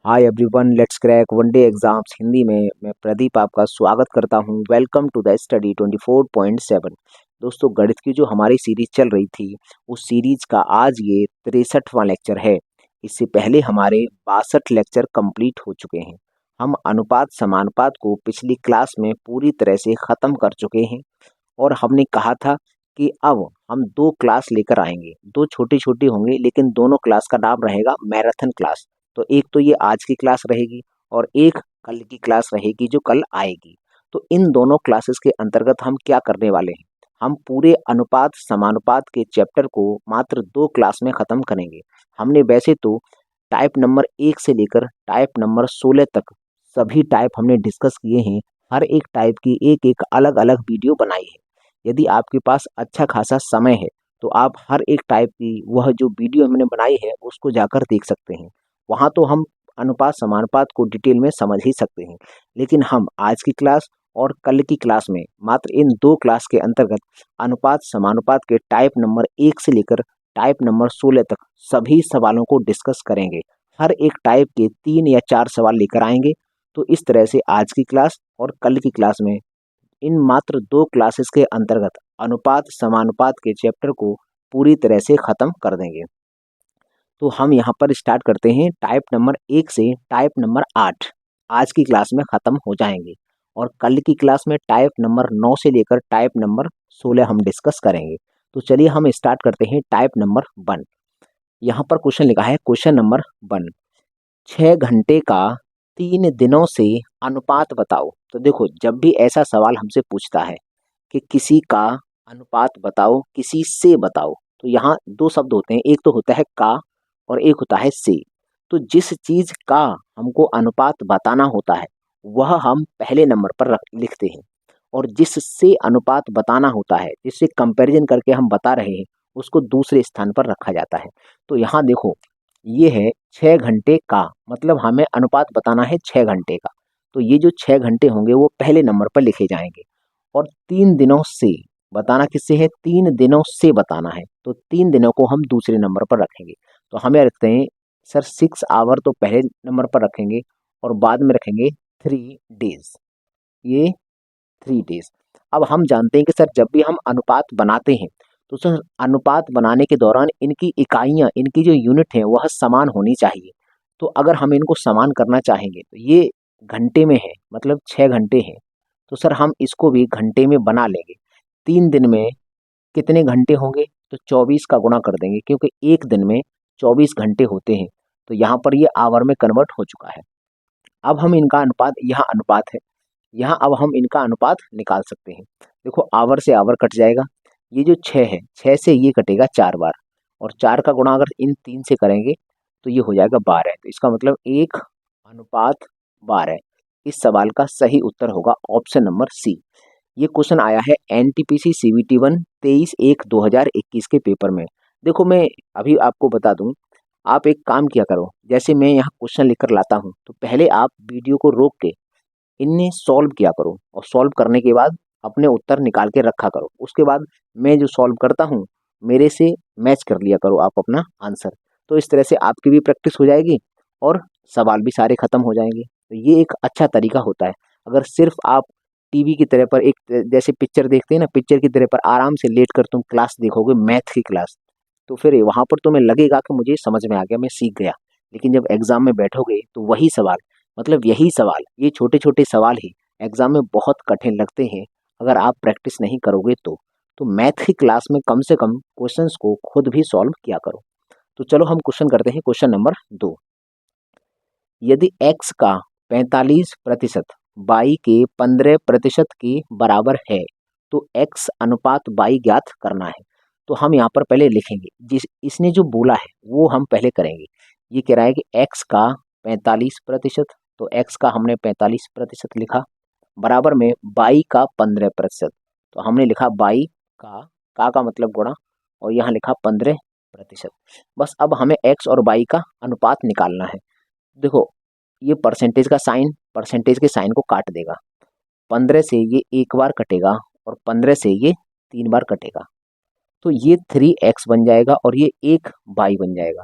Hi everyone, let's crack one day exams Hindi में मैं प्रदीप आपका स्वागत करता हूं। Welcome to the study 24.7। दोस्तों, गणित की जो हमारी सीरीज चल रही थी उस सीरीज का आज ये 63वां लेक्चर है। इससे पहले हमारे 62 लेक्चर कंप्लीट हो चुके हैं। हम अनुपात समानुपात को पिछली क्लास में पूरी तरह से ख़त्म कर चुके हैं और हमने कहा था कि अब हम 2 क्लास लेकर आएंगे। 2 छोटी-छोटी होंगी लेकिन दोनों क्लास का नाम रहेगा मैराथन क्लास। तो एक तो ये आज की क्लास रहेगी और एक कल की क्लास रहेगी जो कल आएगी। तो इन दोनों क्लासेस के अंतर्गत हम क्या करने वाले हैं, हम पूरे अनुपात समानुपात के चैप्टर को मात्र 2 क्लास में ख़त्म करेंगे। हमने वैसे तो टाइप नंबर 1 से लेकर टाइप नंबर 16 तक सभी टाइप हमने डिस्कस किए हैं। हर एक टाइप की एक-एक अलग-अलग वीडियो बनाई है। यदि आपके पास अच्छा खासा समय है तो आप हर एक टाइप की वह जो वीडियो हमने बनाई है उसको जाकर देख सकते हैं। वहाँ तो हम अनुपात समानुपात को डिटेल में समझ ही सकते हैं, लेकिन हम आज की क्लास और कल की क्लास में मात्र इन 2 क्लास के अंतर्गत अनुपात समानुपात के टाइप नंबर 1 से लेकर टाइप नंबर 16 तक सभी सवालों को डिस्कस करेंगे। हर एक टाइप के 3 या 4 सवाल लेकर आएंगे। तो इस तरह से आज की क्लास और कल की क्लास में इन मात्र 2 क्लासेस के अंतर्गत अनुपात समानुपात के चैप्टर को पूरी तरह से ख़त्म कर देंगे। तो हम यहाँ पर स्टार्ट करते हैं। टाइप नंबर 1 से टाइप नंबर 8 आज की क्लास में ख़त्म हो जाएंगे और कल की क्लास में टाइप नंबर 9 से लेकर टाइप नंबर 16 हम डिस्कस करेंगे। तो चलिए हम स्टार्ट करते हैं टाइप नंबर 1। यहाँ पर क्वेश्चन लिखा है, क्वेश्चन नंबर 1, 6 घंटे का 3 दिनों से अनुपात बताओ। तो देखो, जब भी ऐसा सवाल हमसे पूछता है कि किसी का अनुपात बताओ, किसी से बताओ, तो यहाँ 2 शब्द होते हैं, एक तो होता है का और एक होता है से। तो जिस चीज़ का हमको अनुपात बताना होता है वह हम पहले नंबर पर रख लिखते हैं और जिससे अनुपात बताना होता है, जिससे कंपैरिजन करके हम बता रहे हैं, उसको दूसरे स्थान पर रखा जाता है। तो यहाँ देखो, ये है 6 घंटे का, मतलब हमें अनुपात बताना है 6 घंटे का। तो ये जो 6 घंटे होंगे वो पहले नंबर पर लिखे जाएंगे और 3 दिनों से बताना किससे है, 3 दिनों से बताना है, तो 3 दिनों को हम दूसरे नंबर पर रखेंगे। तो हमें रखते हैं सर 6 आवर, तो पहले नंबर पर रखेंगे और बाद में रखेंगे 3 डेज, ये 3 डेज। अब हम जानते हैं कि सर जब भी हम अनुपात बनाते हैं तो सर अनुपात बनाने के दौरान इनकी इकाइयाँ, इनकी जो यूनिट है वह समान होनी चाहिए। तो अगर हम इनको समान करना चाहेंगे तो ये घंटे में है, मतलब 6 घंटे हैं, तो सर हम इसको भी घंटे में बना लेंगे। 3 दिन में कितने घंटे होंगे, तो 24 का गुणा कर देंगे क्योंकि एक दिन में 24 घंटे होते हैं। तो यहाँ पर ये आवर में कन्वर्ट हो चुका है। अब हम इनका अनुपात, यहाँ अनुपात है, यहाँ अब हम इनका अनुपात निकाल सकते हैं। देखो, आवर से आवर कट जाएगा, ये जो 6 है, 6 से ये कटेगा 4 बार और 4 का गुणा अगर इन 3 से करेंगे तो ये हो जाएगा 12। तो इसका मतलब 1 अनुपात 12। इस सवाल का सही उत्तर होगा ऑप्शन नंबर सी। ये क्वेश्चन आया है एनटीपीसी सीवीटी 1 23/1/2021 के पेपर में। देखो, मैं अभी आपको बता दूं, आप एक काम किया करो, जैसे मैं यहाँ क्वेश्चन लिखकर लाता हूँ तो पहले आप वीडियो को रोक के इन्हें सॉल्व किया करो और सॉल्व करने के बाद अपने उत्तर निकाल के रखा करो। उसके बाद मैं जो सॉल्व करता हूँ मेरे से मैच कर लिया करो आप अपना आंसर। तो इस तरह से आपकी भी प्रैक्टिस हो जाएगी और सवाल भी सारे खत्म हो जाएंगे। तो ये एक अच्छा तरीका होता है। अगर सिर्फ आप टीवी की तरह पर, एक जैसे पिक्चर देखते हैं ना, पिक्चर की तरह पर आराम से लेट कर तुम क्लास देखोगे, मैथ की क्लास, तो फिर वहां पर तुम्हें लगेगा कि मुझे समझ में आ गया, मैं सीख गया। लेकिन जब एग्जाम में बैठोगे तो वही सवाल, मतलब यही सवाल, ये छोटे छोटे सवाल ही एग्जाम में बहुत कठिन लगते हैं अगर आप प्रैक्टिस नहीं करोगे तो मैथ की क्लास में कम से कम क्वेश्चंस को खुद भी सॉल्व किया करो। तो चलो हम क्वेश्चन करते हैं, क्वेश्चन नंबर 2। यदि x का 45% y के 15% के बराबर है तो x अनुपात y ज्ञात करना है। तो हम यहाँ पर पहले लिखेंगे, जिस इसने जो बोला है वो हम पहले करेंगे। ये कह रहा है कि x का 45%, तो x का हमने 45% लिखा, बराबर में y का 15%, तो हमने लिखा y का मतलब गुणा और यहाँ लिखा 15%। बस अब हमें x और y का अनुपात निकालना है। देखो, ये परसेंटेज के साइन को काट देगा। 15 से ये एक बार कटेगा और 15 से ये 3 बार कटेगा, तो ये 3x बन जाएगा और ये एक y बन जाएगा।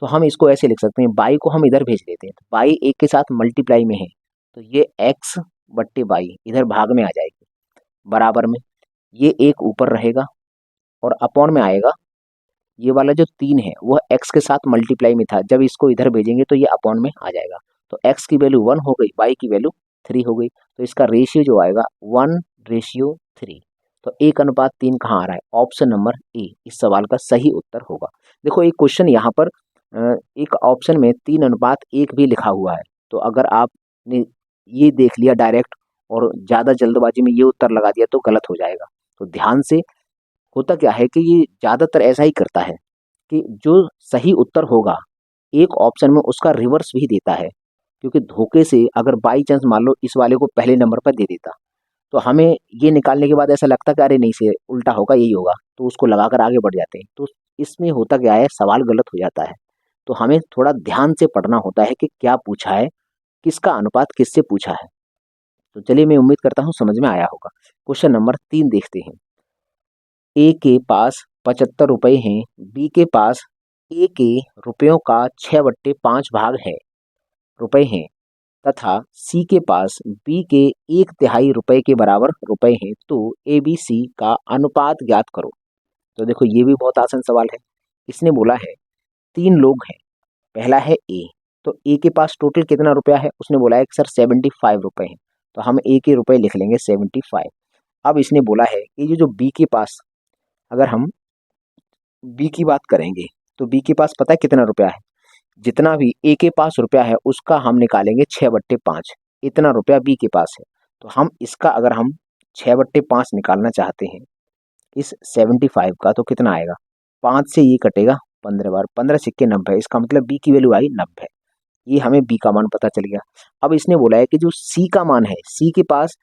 तो हम इसको ऐसे लिख सकते हैं, बाई को हम इधर भेज देते हैं, तो बाई एक के साथ मल्टीप्लाई में है, तो ये एक्स बट्टे बाई इधर भाग में आ जाएगी, बराबर में ये एक ऊपर रहेगा और अपॉन में आएगा, ये वाला जो 3 है वह x के साथ मल्टीप्लाई में था, जब इसको इधर भेजेंगे तो ये अपॉन में आ जाएगा, तो x की वैल्यू 1 हो गई, y की वैल्यू 3 हो गई, तो इसका रेशियो जो आएगा 1:3। तो 1:3 कहाँ आ रहा है? ऑप्शन नंबर ए इस सवाल का सही उत्तर होगा। देखो एक क्वेश्चन यहाँ पर एक ऑप्शन में 3:1 भी लिखा हुआ है, तो अगर आपने ये देख लिया डायरेक्ट और ज़्यादा जल्दबाजी में ये उत्तर लगा दिया तो गलत हो जाएगा। तो ध्यान से, होता क्या है कि ये ज़्यादातर ऐसा ही करता है कि जो सही उत्तर होगा एक ऑप्शन में उसका रिवर्स भी देता है, क्योंकि धोखे से अगर बाई चांस मान लो इस वाले को पहले नंबर पर दे देता, तो हमें ये निकालने के बाद ऐसा लगता कि अरे नहीं से उल्टा होगा, यही होगा, तो उसको लगाकर आगे बढ़ जाते हैं। तो इसमें होता क्या है, सवाल गलत हो जाता है। तो हमें थोड़ा ध्यान से पढ़ना होता है कि क्या पूछा है, किसका अनुपात किससे पूछा है। तो चलिए, मैं उम्मीद करता हूँ समझ में आया होगा। क्वेश्चन नंबर 3 देखते हैं। ए के पास 75 रुपए हैं, बी के पास ए के रुपयों का 6/5 भाग है रुपए हैं, तथा सी के पास बी के 1/3 रुपए के बराबर रुपए हैं, तो ए बी सी का अनुपात ज्ञात करो। तो देखो ये भी बहुत आसान सवाल है। इसने बोला है 3 लोग हैं, पहला है ए, तो ए के पास टोटल कितना रुपया है, उसने बोला है कि सर 75 रुपए हैं, तो हम ए के रुपए लिख लेंगे 75। अब इसने बोला है कि ये जो बी के पास, अगर हम बी की बात करेंगे तो बी के पास पता है कितना रुपया है, जितना भी ए के पास रुपया है उसका हम निकालेंगे 6/5, इतना रुपया बी के पास है। तो हम इसका अगर हम 6/5 निकालना चाहते हैं इस 75 का, तो कितना आएगा, 5 से ये कटेगा 15 बार, 15 सिक्के 90, इसका मतलब बी की वैल्यू आई 90। ये हमें बी का मान पता चल गया। अब इसने बोला है कि जो सी का मान है, सी के पास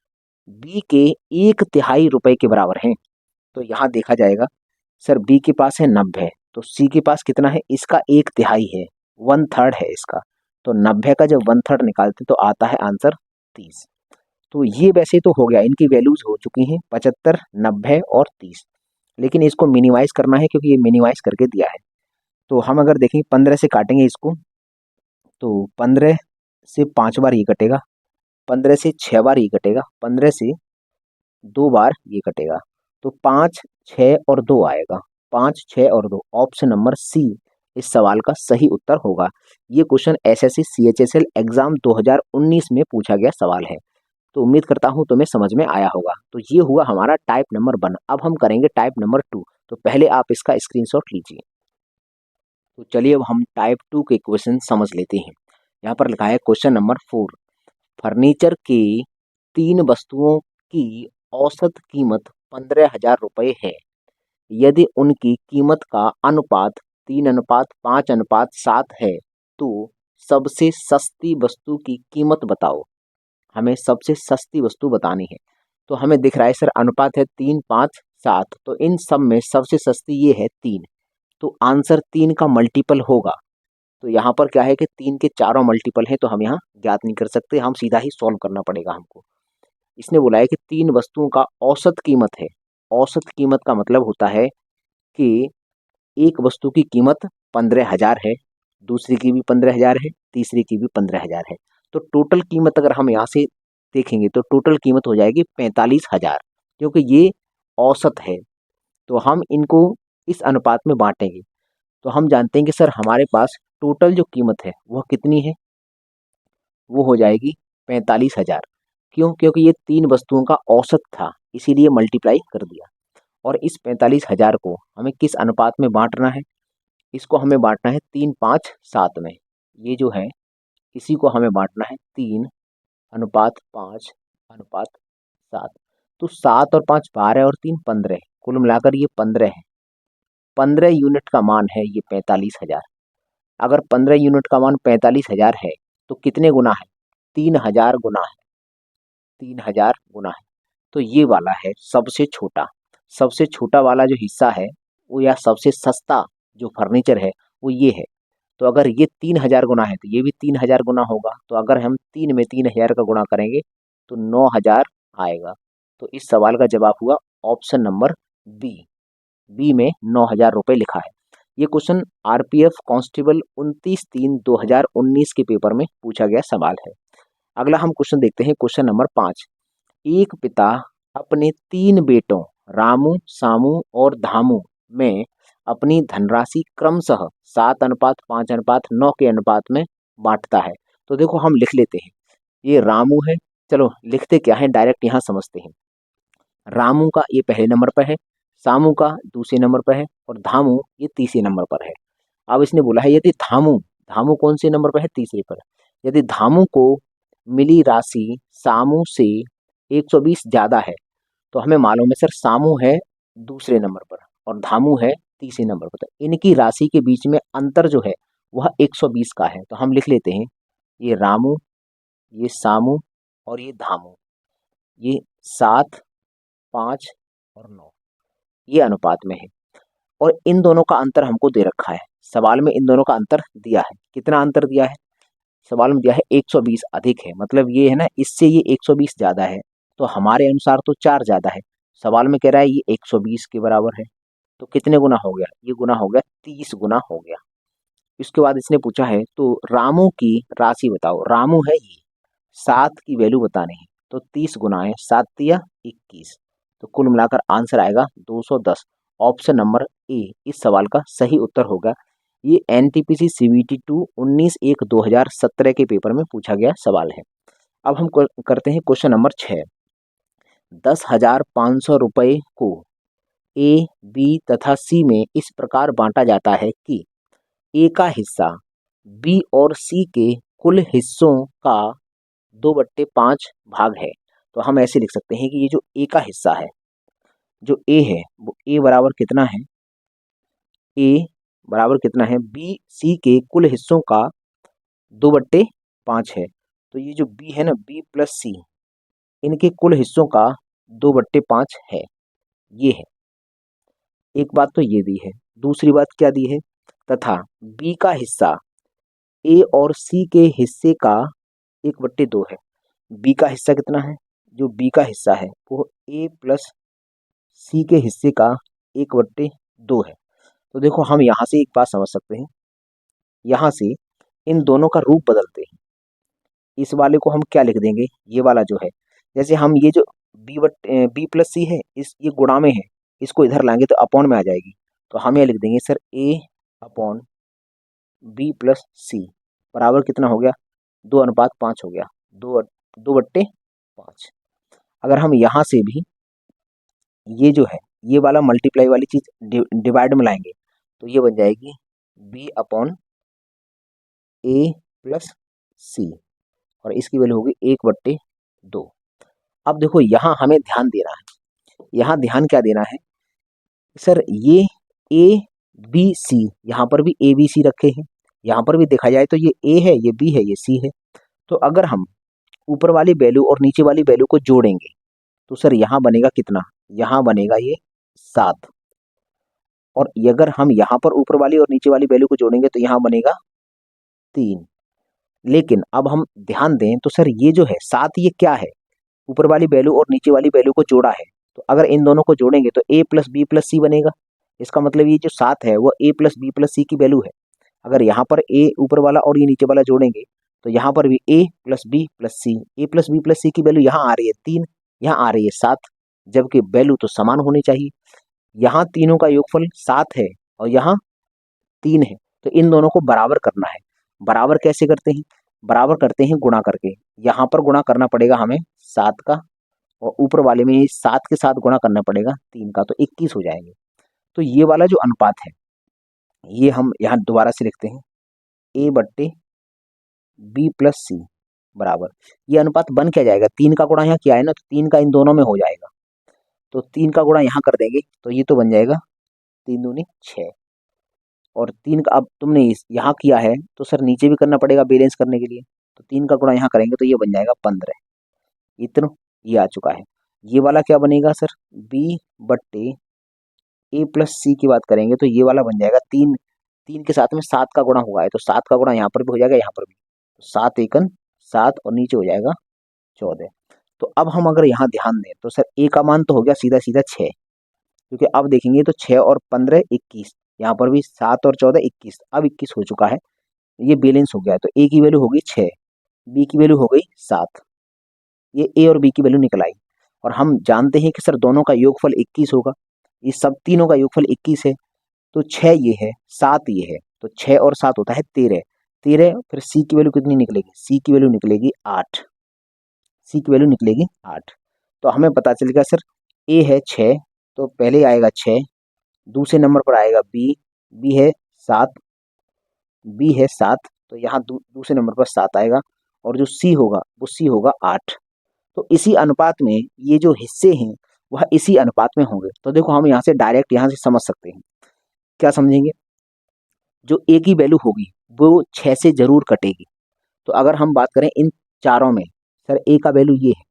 बी के 1/3 रुपए के बराबर है, तो यहाँ देखा जाएगा सर बी के पास है 90, तो सी के पास कितना है, इसका 1/3 है, 1/3 है इसका, तो 90 का जब 1/3 निकालते तो आता है आंसर 30। तो ये वैसे तो हो गया, इनकी वैल्यूज हो चुकी हैं 75, 90 और 30, लेकिन इसको मिनिमाइज करना है क्योंकि ये मिनिमाइज करके दिया है। तो हम अगर देखें 15 से काटेंगे इसको, तो 15 से 5 बार ये कटेगा, 15 से 6 बार ये कटेगा, 15 से 2 बार ये कटेगा, तो 5, 6 और 2 आएगा, 5, 6 और 2, ऑप्शन नंबर सी इस सवाल का सही उत्तर होगा। ये क्वेश्चन एसएससी सीएचएसएल एग्जाम 2019 में पूछा गया सवाल है। तो उम्मीद करता हूँ तुम्हें समझ में आया होगा। तो ये हुआ हमारा टाइप नंबर 1। अब हम करेंगे टाइप नंबर 2, तो पहले आप इसका स्क्रीनशॉट लीजिए। तो चलिए अब हम टाइप 2 के क्वेश्चन समझ लेते हैं। यहाँ पर लिखा है क्वेश्चन नंबर 4, फर्नीचर के 3 वस्तुओं की औसत कीमत 15,000 रुपये है। यदि उनकी कीमत का अनुपात 3:5:7 है, तो सबसे सस्ती वस्तु की कीमत बताओ। हमें सबसे सस्ती वस्तु बतानी है। तो हमें दिख रहा है सर अनुपात है 3:5:7, तो इन सब में सबसे सस्ती ये है 3, तो आंसर 3 का मल्टीपल होगा। तो यहाँ पर क्या है कि 3 के चारों मल्टीपल है, तो हम यहाँ ज्ञात नहीं कर सकते, हम सीधा ही सॉल्व करना पड़ेगा हमको। इसने बोला है कि 3 वस्तुओं का औसत कीमत है। औसत कीमत का मतलब होता है कि एक वस्तु की कीमत 15,000 है, दूसरी की भी 15,000 है, तीसरी की भी 15,000 है। तो टोटल कीमत अगर हम यहाँ से देखेंगे तो टोटल कीमत हो जाएगी 45,000, क्योंकि ये औसत है। तो हम इनको इस अनुपात में बांटेंगे, तो हम जानते हैं कि सर हमारे पास टोटल जो कीमत है वह कितनी है, वो हो जाएगी 45,000। क्यों? क्योंकि ये 3 वस्तुओं का औसत था, इसीलिए मल्टीप्लाई कर दिया। और इस 45,000 को हमें किस अनुपात में बांटना है, इसको हमें बांटना है 3:5:7 में। ये जो है इसी को हमें बांटना है 3:5:7। तो 7 और 5 12 और 3 15, कुल मिलाकर ये 15 है। 15 यूनिट का मान है ये 45,000। अगर 15 यूनिट का मान 45,000 है तो कितने गुना है, 3,000 गुना है, 3,000 गुना है। तो ये वाला है सबसे छोटा वाला जो हिस्सा है वो, या सबसे सस्ता जो फर्नीचर है वो ये है। तो अगर ये 3,000 गुना है तो ये भी 3,000 गुना होगा। तो अगर हम 3 में 3,000 का गुणा करेंगे तो 9,000 आएगा। तो इस सवाल का जवाब हुआ ऑप्शन नंबर बी। बी में 9,000 रुपये लिखा है। ये क्वेश्चन आरपीएफ कांस्टेबल 29/3/2019 के पेपर में पूछा गया सवाल है। अगला हम क्वेश्चन देखते हैं, क्वेश्चन नंबर 5। एक पिता अपने 3 बेटों रामू, सामू और धामू में अपनी धनराशि क्रमशः 7:5:9 के अनुपात में बांटता है। तो देखो हम लिख लेते हैं, ये रामू है, चलो लिखते क्या है डायरेक्ट यहाँ समझते हैं। रामू का ये पहले नंबर पर है, सामू का दूसरे नंबर पर है और धामू ये तीसरे नंबर पर है। अब इसने बोला है यदि धामू धामू कौन से नंबर पर है, तीसरे पर। यदि धामू को मिली राशि सामू से 120 ज्यादा है तो हमें मालूम है सर सामू है दूसरे नंबर पर और धामू है तीसरे नंबर पर, तो इनकी राशि के बीच में अंतर जो है वह 120 का है। तो हम लिख लेते हैं ये रामू, ये सामू और ये धामू, ये 7, 5 और 9 ये अनुपात में है और इन दोनों का अंतर हमको दे रखा है। सवाल में इन दोनों का अंतर दिया है, कितना अंतर दिया है, सवाल में दिया है 120 अधिक है, मतलब ये है ना इससे ये 120 ज्यादा है, तो हमारे अनुसार तो 4 ज्यादा है। सवाल में कह रहा है ये 120 के बराबर है, तो कितने गुना हो गया, ये गुना हो गया 30 गुना हो गया। इसके बाद इसने पूछा है तो रामू की राशि बताओ। रामू है ये, 7 की वैल्यू बतानी है, तो 30 गुना है 7 तिया 21, तो कुल मिलाकर आंसर आएगा 210। ऑप्शन नंबर ए इस सवाल का सही उत्तर होगा। ये एनटीपीसी सीबीटी 2 19/1/2017 के पेपर में पूछा गया सवाल है। अब हम करते हैं क्वेश्चन नंबर 6। 10,500 रुपये को ए, बी तथा सी में इस प्रकार बांटा जाता है कि ए का हिस्सा बी और सी के कुल हिस्सों का 2/5 भाग है। तो हम ऐसे लिख सकते हैं कि ये जो ए का हिस्सा है, जो ए है वो ए बराबर कितना है, ए बराबर कितना है बी सी के कुल हिस्सों का 2/5 है। तो ये जो बी है ना, बी प्लस सी, इनके कुल हिस्सों का 2/5 है, ये है। एक बात तो ये दी है, दूसरी बात क्या दी है, तथा बी का हिस्सा ए और सी के हिस्से का 1/2 है। बी का हिस्सा कितना है, जो बी का हिस्सा है वो ए प्लस सी के हिस्से का 1/2 है। तो देखो हम यहाँ से एक बात समझ सकते हैं, यहाँ से इन दोनों का रूप बदलते हैं। इस वाले को हम क्या लिख देंगे, ये वाला जो है, जैसे हम ये जो बी प्लस सी है, इस ये गुणा में है, इसको इधर लाएंगे तो अपॉन में आ जाएगी। तो हम ये लिख देंगे सर ए अपॉन बी प्लस सी बराबर कितना हो गया, 2:5 हो गया, 2/5। अगर हम यहाँ से भी ये जो है ये वाला मल्टीप्लाई वाली चीज डिवाइड में लाएंगे तो ये बन जाएगी बी अपॉन ए प्लस सी और इसकी वैल्यू होगी 1/2। अब देखो यहाँ हमें ध्यान देना है, यहाँ ध्यान क्या देना है सर, ये ए बी सी, यहाँ पर भी ए बी सी रखे हैं, यहाँ पर भी देखा जाए तो ये ए है, ये बी है, ये सी है। तो अगर हम ऊपर वाली वैल्यू और नीचे वाली वैल्यू को जोड़ेंगे तो सर यहाँ बनेगा कितना, यहाँ बनेगा ये 7, और अगर हम यहाँ पर ऊपर वाली और नीचे वाली वैल्यू को जोड़ेंगे तो यहाँ बनेगा 3। लेकिन अब हम ध्यान दें तो सर ये जो है 7, ये क्या है, ऊपर वाली वैल्यू और नीचे वाली वैल्यू को जोड़ा है, तो अगर इन दोनों को जोड़ेंगे तो ए प्लस बी प्लस सी बनेगा। इसका मतलब ये जो 7 है वो ए प्लस बी प्लस सी की वैल्यू है। अगर यहाँ पर ए ऊपर वाला और ये नीचे वाला जोड़ेंगे तो यहाँ पर भी ए प्लस बी प्लस सी, ए प्लस बी प्लस सी की वैल्यू यहाँ आ रही है 3, यहाँ आ रही है 7, जबकि वैल्यू तो समान होनी चाहिए। यहाँ तीनों का योगफल 7 है और यहाँ 3 है, तो इन दोनों को बराबर करना है। बराबर कैसे करते हैं, बराबर करते हैं गुणा करके। यहाँ पर गुणा करना पड़ेगा हमें 7 का और ऊपर वाले में 7 के साथ गुणा करना पड़ेगा 3 का, तो 21 हो जाएंगे। तो ये वाला जो अनुपात है ये हम यहाँ दोबारा से लिखते हैं ए बट्टे बी प्लस सी बराबर, ये अनुपात बन क्या जाएगा, 3 का गुणा यहाँ किया है ना, तो 3 का इन दोनों में हो जाएगा, तो 3 का गुणा यहाँ कर देंगे तो ये तो बन जाएगा 3 दूनी 6, और 3 का अब तुमने यहाँ किया है तो सर नीचे भी करना पड़ेगा बैलेंस करने के लिए, तो 3 का गुणा यहाँ करेंगे तो ये बन जाएगा 15। इतना ये आ चुका है। ये वाला क्या बनेगा सर, बी बट्टे ए प्लस सी की बात करेंगे तो ये वाला बन जाएगा 3, 3 के साथ में 7 का गुणा हुआ है तो 7 का गुणा यहाँ पर भी हो जाएगा, यहाँ पर भी, तो 7 एकन 7 और नीचे हो जाएगा 14। तो अब हम अगर यहाँ ध्यान दें तो सर ए का मान तो हो गया सीधा सीधा 6, क्योंकि अब देखेंगे तो 6 और 15 21, यहाँ पर भी 7 और 14 21, अब 21 हो चुका है, ये बैलेंस हो गया है। तो ए की वैल्यू हो गई 6, बी की वैल्यू हो गई 7, ये ए और बी की वैल्यू निकल आई। और हम जानते हैं कि सर दोनों का योगफल 21 होगा, ये सब तीनों का योगफल 21 है, तो 6 ये है, 7 ये है, तो 6 और 7 होता है 13, 13 फिर सी की वैल्यू कितनी निकलेगी, सी की वैल्यू निकलेगी 8, सी की वैल्यू निकलेगी 8। तो हमें पता चल गया सर ए है 6, तो पहले आएगा 6, दूसरे नंबर पर आएगा बी, बी है 7, बी है 7, तो यहाँ दूसरे नंबर पर 7 आएगा, और जो सी होगा वो सी होगा 8। तो इसी अनुपात में ये जो हिस्से हैं वह इसी अनुपात में होंगे। तो देखो हम यहाँ से डायरेक्ट यहाँ से समझ सकते हैं, क्या समझेंगे, जो ए की वैल्यू होगी वो 6 से जरूर कटेगी। तो अगर हम बात करें इन चारों में, सर ए का वैल्यू ये है,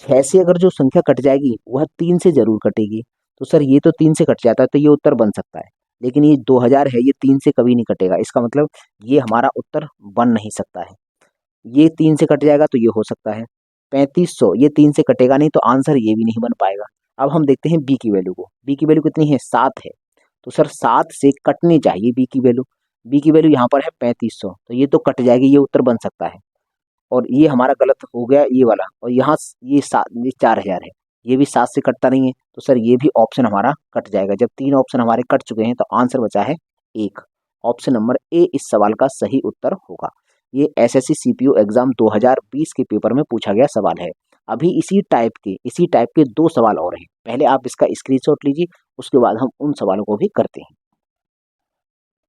6 से अगर जो संख्या कट जाएगी वह 3 से जरूर कटेगी। तो सर ये तो 3 से कट जाता है, तो ये उत्तर बन सकता है, लेकिन ये 2000 है, ये 3 से कभी नहीं कटेगा, इसका मतलब ये हमारा उत्तर बन नहीं सकता है। ये 3 से कट जाएगा तो ये हो सकता है। 3500 ये 3 से कटेगा नहीं, तो आंसर ये भी नहीं बन पाएगा। अब हम देखते हैं बी की वैल्यू को, बी की वैल्यू कितनी है, 7 है, तो सर 7 से कटनी चाहिए बी की वैल्यू, बी की वैल्यू यहाँ पर है 3500, तो ये तो कट जाएगी, ये उत्तर बन सकता है। और ये हमारा गलत हो गया ये वाला, और यहाँ ये 7, ये 4000 है, ये भी 7 से कटता नहीं है, तो सर ये भी ऑप्शन हमारा कट जाएगा। जब 3 ऑप्शन हमारे कट चुके हैं तो आंसर बचा है 1, ऑप्शन नंबर ए इस सवाल का सही उत्तर होगा। ये एसएससी सीपीओ एग्जाम 2020 के पेपर में पूछा गया सवाल है। अभी इसी टाइप के 2 सवाल और हैं, पहले आप इसका स्क्रीनशॉट लीजिए, उसके बाद हम उन सवालों को भी करते हैं।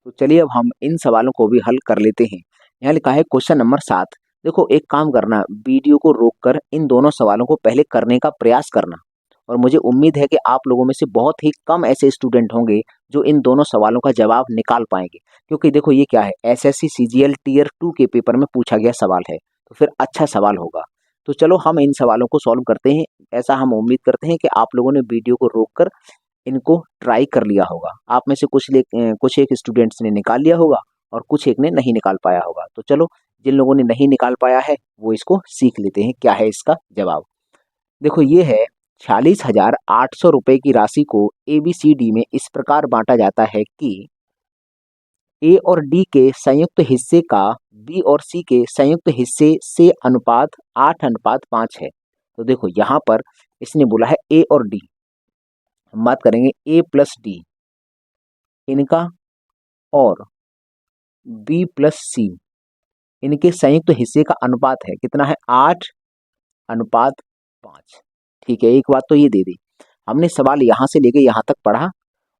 तो चलिए अब हम इन सवालों को भी हल कर लेते हैं। यहाँ लिखा है क्वेश्चन नंबर 7। देखो एक काम करना, वीडियो को रोककर इन दोनों सवालों को पहले करने का प्रयास करना, और मुझे उम्मीद है कि आप लोगों में से बहुत ही कम ऐसे स्टूडेंट होंगे जो इन दोनों सवालों का जवाब निकाल पाएंगे, क्योंकि देखो ये क्या है, एसएससी सीजीएल टियर 2 के पेपर में पूछा गया सवाल है, तो फिर अच्छा सवाल होगा। तो चलो हम इन सवालों को सॉल्व करते हैं। ऐसा हम उम्मीद करते हैं कि आप लोगों ने वीडियो को रोककर इनको ट्राई कर लिया होगा। आप में से कुछ एक स्टूडेंट्स ने निकाल लिया होगा और कुछ एक ने नहीं निकाल पाया होगा। तो चलो जिन लोगों ने नहीं निकाल पाया है वो इसको सीख लेते हैं क्या है इसका जवाब। देखो ये है 46,800 रुपए की राशि को ABCD में इस प्रकार बांटा जाता है कि ए और डी के संयुक्त हिस्से का बी और सी के संयुक्त हिस्से से अनुपात 8:5 है। तो देखो यहाँ पर इसने बोला है ए और डी, हम बात करेंगे ए प्लस डी इनका, और बी प्लस सी इनके संयुक्त हिस्से का अनुपात है कितना है, 8:5। ठीक है, एक बात तो ये दे दी, हमने सवाल यहाँ से लेके यहाँ तक पढ़ा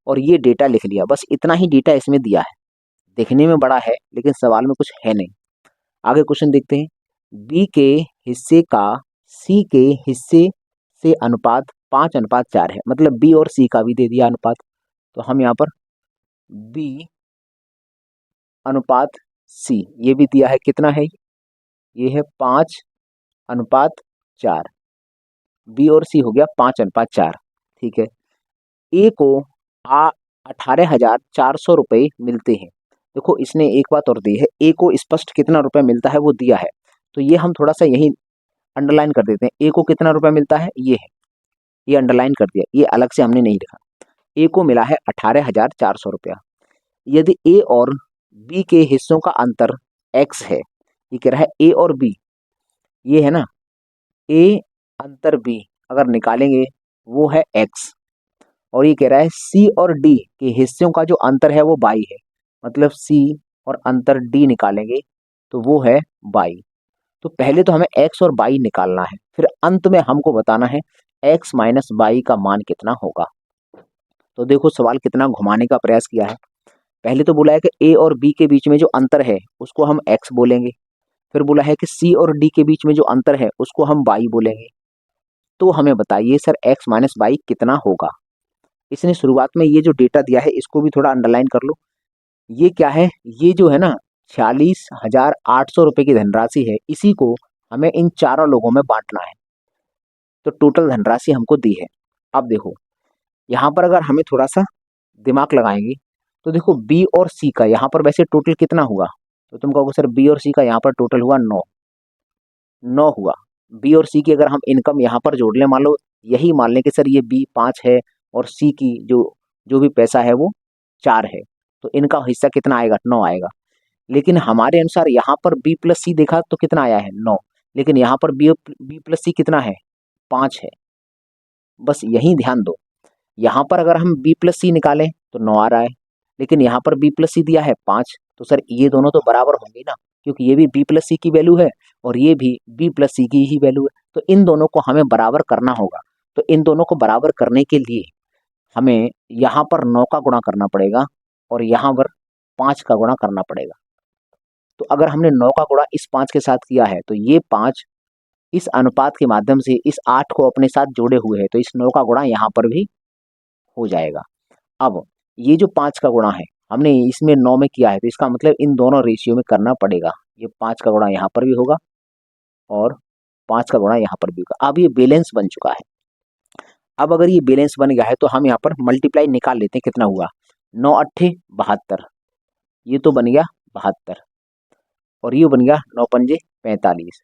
और ये डेटा लिख लिया, बस इतना ही डेटा इसमें दिया है। देखने में बड़ा है लेकिन सवाल में कुछ है नहीं। आगे क्वेश्चन देखते हैं, बी के हिस्से का सी के हिस्से से अनुपात 5:4 है, मतलब बी और सी का भी दे दिया अनुपात। तो हम यहाँ पर बी अनुपात सी ये भी दिया है, कितना है ये है 5:4, बी और सी हो गया 5:4। ठीक है, ए को 18,400 रुपये मिलते हैं। देखो इसने एक बात और दी है, ए को स्पष्ट कितना रुपया मिलता है वो दिया है, तो ये हम थोड़ा सा यही अंडरलाइन कर देते हैं। ए को कितना रुपया मिलता है, ये है, ये अंडरलाइन कर दिया, ये अलग से हमने नहीं लिखा। ए को मिला है 18,400 रुपया। यदि ए और बी के हिस्सों का अंतर एक्स है, ये कह रहा है ए और बी, ये है ना, ए अंतर बी अगर निकालेंगे वो है एक्स, और ये कह रहा है सी और डी के हिस्सों का जो अंतर है वो बाई है, मतलब सी और अंतर डी निकालेंगे तो वो है बाई। तो पहले तो हमें एक्स और बाई निकालना है, फिर अंत में हमको बताना है एक्स माइनस बाई का मान कितना होगा। तो देखो सवाल कितना घुमाने का प्रयास किया है। पहले तो बोला है कि ए और बी के बीच में जो अंतर है उसको हम एक्स बोलेंगे, फिर बोला है कि सी और डी के बीच में जो अंतर है उसको हम बाई बोलेंगे। तो हमें बताइए सर एक्स माइनस बाई कितना होगा। इसने शुरुआत में ये जो डेटा दिया है इसको भी थोड़ा अंडरलाइन कर लो। ये क्या है, ये जो है ना 46,800 रुपये की धनराशि है, इसी को हमें इन चारों लोगों में बांटना है। तो टोटल धनराशि हमको दी है। अब देखो यहाँ पर अगर हमें थोड़ा सा दिमाग लगाएंगे तो देखो बी और सी का यहाँ पर वैसे टोटल कितना हुआ, तो तुम कहोगे सर बी और सी का यहाँ पर टोटल हुआ 9 हुआ। बी और सी की अगर हम इनकम यहाँ पर जोड़ लें, मान लो यही मान लें कि सर ये बी 5 है और सी की जो जो भी पैसा है वो 4 है, तो इनका हिस्सा कितना आएगा, 9 आएगा। लेकिन हमारे अनुसार यहाँ पर बी प्लस सी देखा तो कितना आया है, 9। लेकिन यहाँ पर बी प्लस सी कितना है, 5 है। बस यही ध्यान दो, यहाँ पर अगर हम बी प्लस सी निकालें तो 9 आ रहा है, लेकिन यहाँ पर बी प्लस सी दिया है 5, तो सर ये दोनों तो बराबर होंगे ना, क्योंकि ये भी बी प्लस सी की वैल्यू है और ये भी बी प्लस सी की ही वैल्यू है, तो इन दोनों को हमें बराबर करना होगा। तो इन दोनों को बराबर करने के लिए हमें यहाँ पर 9 का गुणा करना पड़ेगा और यहाँ पर 5 का गुणा करना पड़ेगा। तो अगर हमने 9 का गुणा इस 5 के साथ किया है तो ये 5 इस अनुपात के माध्यम से इस 8 को अपने साथ जोड़े हुए है, तो इस 9 का गुणा यहाँ पर भी हो जाएगा। अब ये जो 5 का गुणा है हमने इसमें 9 में किया है, तो इसका मतलब इन दोनों रेशियो में करना पड़ेगा। ये 5 का गुणा यहाँ पर भी होगा और 5 का गुणा यहाँ पर भी होगा। अब ये बैलेंस बन चुका है। अब अगर ये बैलेंस बन गया है तो हम यहाँ पर मल्टीप्लाई निकाल लेते हैं, कितना हुआ, 9 अट्ठे 72, ये तो बन गया 72 और ये बन गया 9 पंजे 45,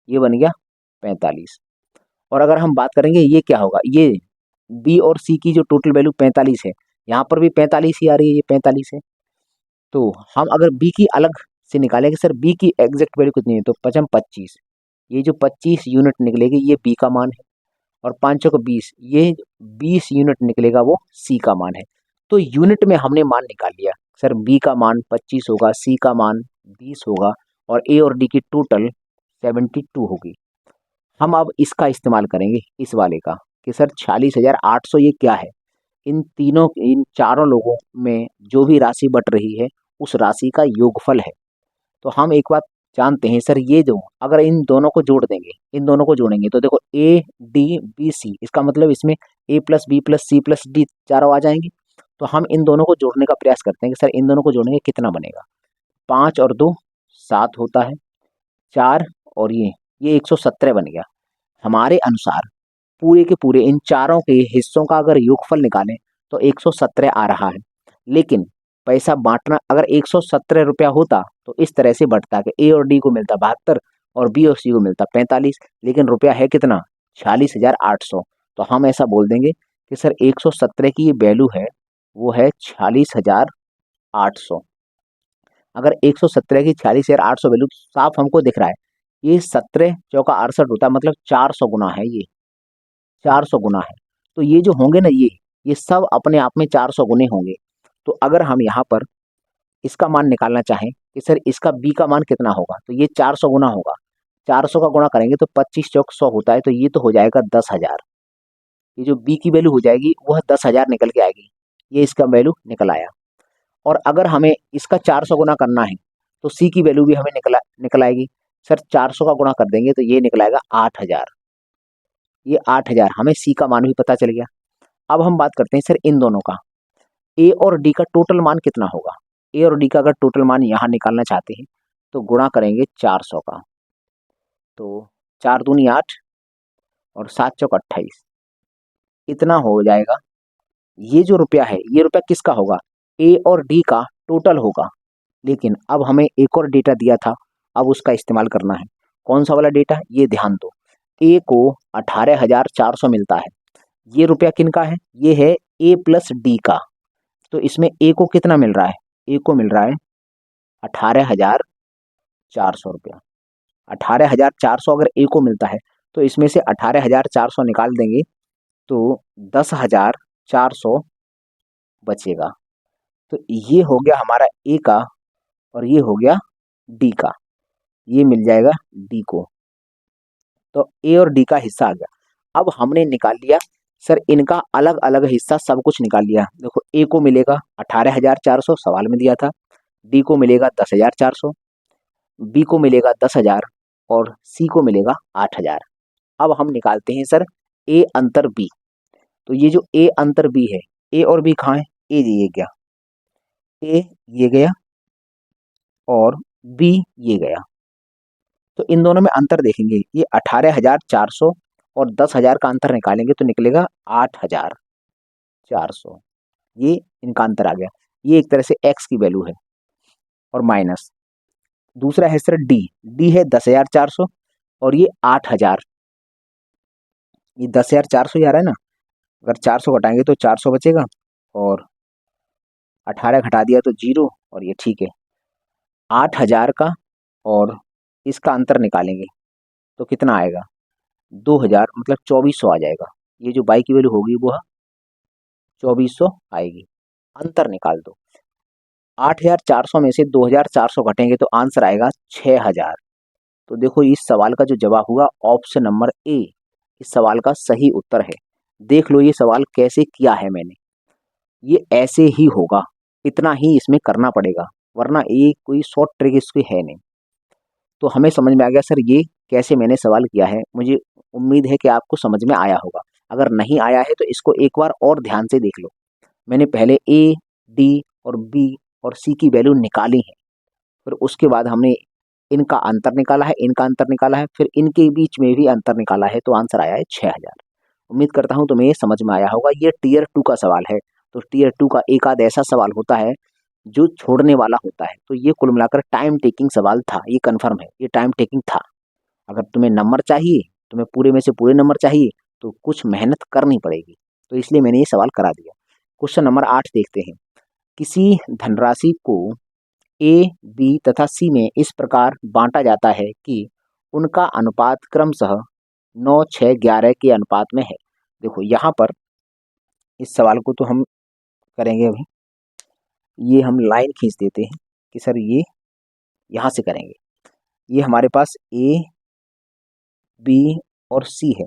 ये बन गया 45। और अगर हम बात करेंगे ये क्या होगा, ये बी और सी की जो टोटल वैल्यू 45 है, यहाँ पर भी 45 ही आ रही है, ये 45 है। तो हम अगर बी की अलग से निकालेंगे, सर बी की एग्जैक्ट वैल्यू कितनी है, तो 25, ये जो 25 यूनिट निकलेगी ये बी का मान है, और 5 को 20, ये 20 यूनिट निकलेगा वो सी का मान है। तो यूनिट में हमने मान निकाल लिया, सर बी का मान 25 होगा, सी का मान 20 होगा और ए और डी की टोटल 72 होगी। हम अब इसका इस्तेमाल करेंगे इस वाले का कि सर 46,800 ये क्या है, इन चारों लोगों में जो भी राशि बट रही है उस राशि का योगफल है। तो हम एक बात जानते हैं सर, ये जो अगर इन दोनों को जोड़ देंगे, इन दोनों को जोड़ेंगे तो देखो ए डी बी सी, इसका मतलब इसमें A plus B plus C plus D चारों आ जाएंगे। तो हम इन दोनों को जोड़ने का प्रयास करते हैं कि सर इन दोनों को जोड़ेंगे कितना बनेगा, 5 और 2 7 होता है, 4 और ये 117 बन गया। हमारे अनुसार पूरे के पूरे इन चारों के हिस्सों का अगर योगफल निकालें तो 117 आ रहा है। लेकिन पैसा बांटना अगर 117 रुपया होता तो इस तरह से बढ़ता कि ए और डी को मिलता 72 और बी और सी को मिलता 45, लेकिन रुपया है कितना, 46,800। तो हम ऐसा बोल देंगे कि सर 117 की ये वैल्यू है वो है 46,800। अगर 117 की 46,800 वैल्यू साफ हमको दिख रहा है, ये 17 चौका 68 होता है, मतलब 400 गुना है, ये 400 गुना है। तो ये जो होंगे ना ये सब अपने आप में 400 गुने होंगे। तो अगर हम यहाँ पर इसका मान निकालना चाहें कि सर इसका बी का मान कितना होगा, तो ये 400 गुना होगा, 400 का गुणा करेंगे तो 25 चौक 100 होता है, तो ये तो हो जाएगा 10,000। ये जो बी की वैल्यू हो जाएगी वह 10,000 निकल के आएगी, ये इसका वैल्यू निकल आया। और अगर हमें इसका 400 गुना करना है तो सी की वैल्यू भी हमें निकल आएगी। सर 400 का गुणा कर देंगे तो ये निकलाएगा 8,000, ये 8,000, हमें सी का मान भी पता चल गया। अब हम बात करते हैं सर इन दोनों का, ए और डी का टोटल मान कितना होगा। ए और डी का अगर टोटल मान यहाँ निकालना चाहते हैं तो गुणा करेंगे 400 का, तो 4 दूनी 8 और 7 चौक 28, इतना हो जाएगा। ये जो रुपया है ये रुपया किसका होगा, ए और डी का टोटल होगा। लेकिन अब हमें एक और डेटा दिया था, अब उसका इस्तेमाल करना है। कौन सा वाला डेटा, ये ध्यान दो। ए को 18,400 मिलता है, ये रुपया किनका है, ये है ए प्लस डी का। तो इसमें ए को कितना मिल रहा है, ए को मिल रहा है 18,400 रुपया। 18,400 अगर ए को मिलता है तो इसमें से 18,400 निकाल देंगे तो 10,400 बचेगा। तो ये हो गया हमारा ए का और ये हो गया डी का, ये मिल जाएगा डी को। तो ए और डी का हिस्सा आ गया। अब हमने निकाल लिया सर इनका अलग अलग हिस्सा, सब कुछ निकाल लिया। देखो ए को मिलेगा 18,400, सवाल में दिया था, डी को मिलेगा 10,400, बी को मिलेगा 10,000 और सी को मिलेगा 8,000। अब हम निकालते हैं सर ए अंतर बी। तो ये जो ए अंतर बी है, ए और बी कहाँ है, ए ये गया, ए ये गया और बी ये गया। तो इन दोनों में अंतर देखेंगे, ये 18,400 और 10,000 का अंतर निकालेंगे तो निकलेगा 8,400, ये इनका अंतर आ गया। ये एक तरह से एक्स की वैल्यू है और माइनस। दूसरा है सर डी, डी है 10,400 और ये 8,000, ये 10,400 ही आ रहा है ना, अगर 400 घटाएंगे तो 400 बचेगा और 18 घटा दिया तो 0 और ये ठीक है। 8000 का और इसका अंतर निकालेंगे तो कितना आएगा, 2000 मतलब 2400 आ जाएगा। ये जो बाई की वैल्यू होगी वो 2400 आएगी। अंतर निकाल दो, 8400 में से 2400 घटेंगे तो आंसर आएगा 6000। तो देखो इस सवाल का जो जवाब हुआ ऑप्शन नंबर ए इस सवाल का सही उत्तर है। देख लो ये सवाल कैसे किया है मैंने, ये ऐसे ही होगा, इतना ही इसमें करना पड़ेगा, वरना ये कोई शॉर्ट ट्रिक इसकी है नहीं। तो हमें समझ में आ गया सर ये कैसे मैंने सवाल किया है। मुझे उम्मीद है कि आपको समझ में आया होगा। अगर नहीं आया है तो इसको एक बार और ध्यान से देख लो। मैंने पहले ए, डी और बी और सी की वैल्यू निकाली है, फिर उसके बाद हमने इनका अंतर निकाला है, इनका अंतर निकाला है, फिर इनके बीच में भी अंतर निकाला है, तो आंसर आया है 6000। उम्मीद करता हूँ तुम्हें ये समझ में आया होगा। ये टीयर 2 का सवाल है। तो टीयर 2 का एक आध ऐसा सवाल होता है जो छोड़ने वाला होता है। तो ये कुल मिलाकर टाइम टेकिंग सवाल था, ये कन्फर्म है, ये टाइम टेकिंग था। अगर तुम्हें नंबर चाहिए, तुम्हें पूरे में से पूरे नंबर चाहिए तो कुछ मेहनत करनी पड़ेगी, तो इसलिए मैंने ये सवाल करा दिया। क्वेश्चन नंबर 8 देखते हैं। किसी धनराशि को ए, बी तथा सी में इस प्रकार बांटा जाता है कि उनका अनुपात क्रमशः 9, 6, 11 के अनुपात में है। देखो यहाँ पर इस सवाल को तो हम करेंगे अभी, ये हम लाइन खींच देते हैं कि सर ये यहाँ से करेंगे। ये हमारे पास ए, बी और सी है,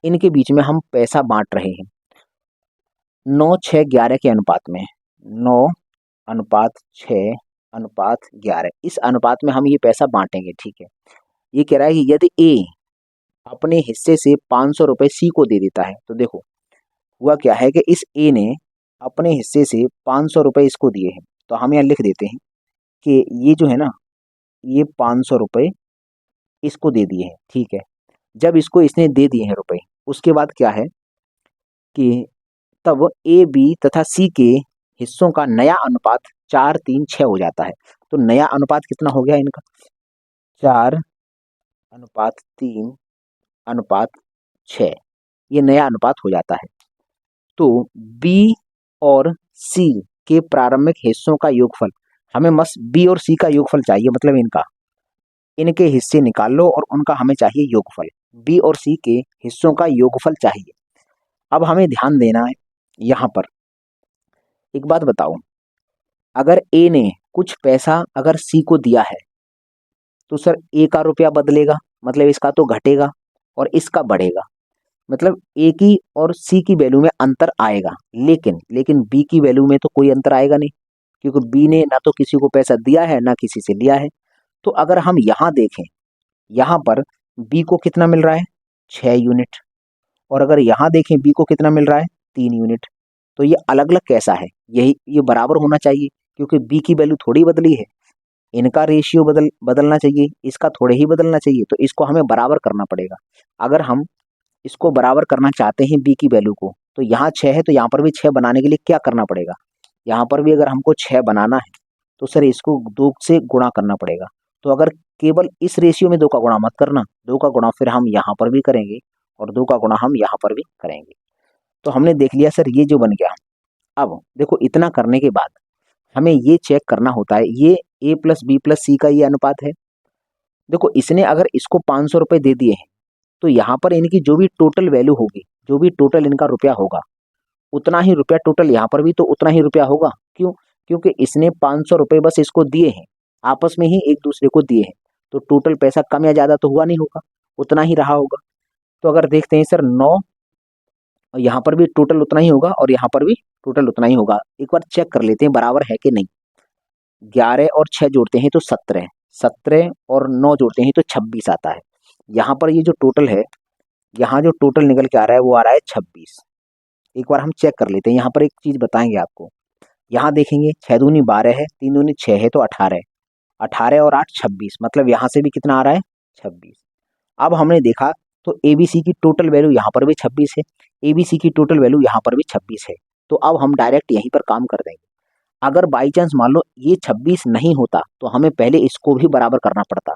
इनके बीच में हम पैसा बांट रहे हैं 9, 6, 11 के अनुपात में। 9 अनुपात 6 अनुपात 11, इस अनुपात में हम ये पैसा बांटेंगे, ठीक है। ये कह रहा है कि यदि ए अपने हिस्से से 500 रुपये सी को दे देता है, तो देखो हुआ क्या है कि इस ए ने अपने हिस्से से 500 रुपये इसको दिए हैं, तो हम यहाँ लिख देते हैं कि ये जो है ना, ये 500 रुपये इसको दे दिए हैं, ठीक है। जब इसको इसने दे दिए हैं रुपए, उसके बाद क्या है कि तब ए, बी तथा सी के हिस्सों का नया अनुपात 4, 3, 6 हो जाता है। तो नया अनुपात कितना हो गया इनका, 4 अनुपात 3 अनुपात 6, ये नया अनुपात हो जाता है। तो बी और सी के प्रारंभिक हिस्सों का योगफल, हमें बस बी और सी का योगफल चाहिए, मतलब इनके हिस्से निकाल लो और उनका हमें चाहिए योगफल। बी और सी के हिस्सों का योगफल चाहिए। अब हमें ध्यान देना है यहाँ पर, एक बात बताओ, अगर ए ने कुछ पैसा अगर सी को दिया है तो सर ए का रुपया बदलेगा, मतलब इसका तो घटेगा और इसका बढ़ेगा, मतलब ए की और सी की वैल्यू में अंतर आएगा, लेकिन बी की वैल्यू में तो कोई अंतर आएगा नहीं, क्योंकि बी ने ना तो किसी को पैसा दिया है ना किसी से लिया है। तो अगर हम यहाँ देखें, यहाँ पर बी को कितना मिल रहा है, 6 यूनिट, और अगर यहाँ देखें बी को कितना मिल रहा है, 3 यूनिट। तो ये अलग अलग कैसा है, यही ये बराबर होना चाहिए, क्योंकि बी की वैल्यू थोड़ी बदली है, इनका रेशियो बदलना चाहिए, इसका थोड़े ही बदलना चाहिए, तो इसको हमें बराबर करना पड़ेगा। अगर हम इसको बराबर करना चाहते हैं बी की वैल्यू को, तो यहाँ 6 है तो यहाँ पर भी 6 बनाने के लिए क्या करना पड़ेगा, यहाँ पर भी अगर हमको 6 बनाना है तो सर इसको 2 से गुणा करना पड़ेगा। तो अगर केवल इस रेशियो में 2 का गुणा मत करना, 2 का गुणा फिर हम यहाँ पर भी करेंगे और 2 का गुणा हम यहाँ पर भी करेंगे। तो हमने देख लिया सर ये जो बन गया। अब देखो इतना करने के बाद हमें ये चेक करना होता है, ये ए प्लस बी प्लस सी का ये अनुपात है। देखो इसने अगर इसको 500 रुपये दे दिए हैं, तो यहाँ पर इनकी जो भी टोटल वैल्यू होगी, जो भी टोटल इनका रुपया होगा, उतना ही रुपया टोटल यहाँ पर भी तो उतना ही रुपया होगा। क्यों, क्योंकि इसने 500 रुपये बस इसको दिए हैं, आपस में ही एक दूसरे को दिए हैं, तो टोटल पैसा कम या ज़्यादा तो हुआ नहीं होगा, उतना ही रहा होगा। तो अगर देखते हैं सर 9, और यहाँ पर भी टोटल उतना ही होगा और यहाँ पर भी टोटल उतना ही होगा। एक बार चेक कर लेते हैं बराबर है कि नहीं। 11 और 6 जोड़ते हैं तो 17, 17 और 9 जोड़ते हैं तो 26 आता है। यहाँ पर ये जो टोटल है, यहाँ जो टोटल निकल के आ रहा है वो आ रहा है 26। एक बार हम चेक कर लेते हैं, यहाँ पर एक चीज़ बताएंगे आपको। यहाँ देखेंगे 6 दूनी 12 है, 3 दूनी 6 है तो 18, 18 और 8 26, मतलब यहाँ से भी कितना आ रहा है, 26। अब हमने देखा तो एबीसी की टोटल वैल्यू यहाँ पर भी 26 है, एबीसी की टोटल वैल्यू यहाँ पर भी 26 है। तो अब हम डायरेक्ट यहीं पर काम कर देंगे। अगर बाई चांस मान लो ये 26 नहीं होता तो हमें पहले इसको भी बराबर करना पड़ता।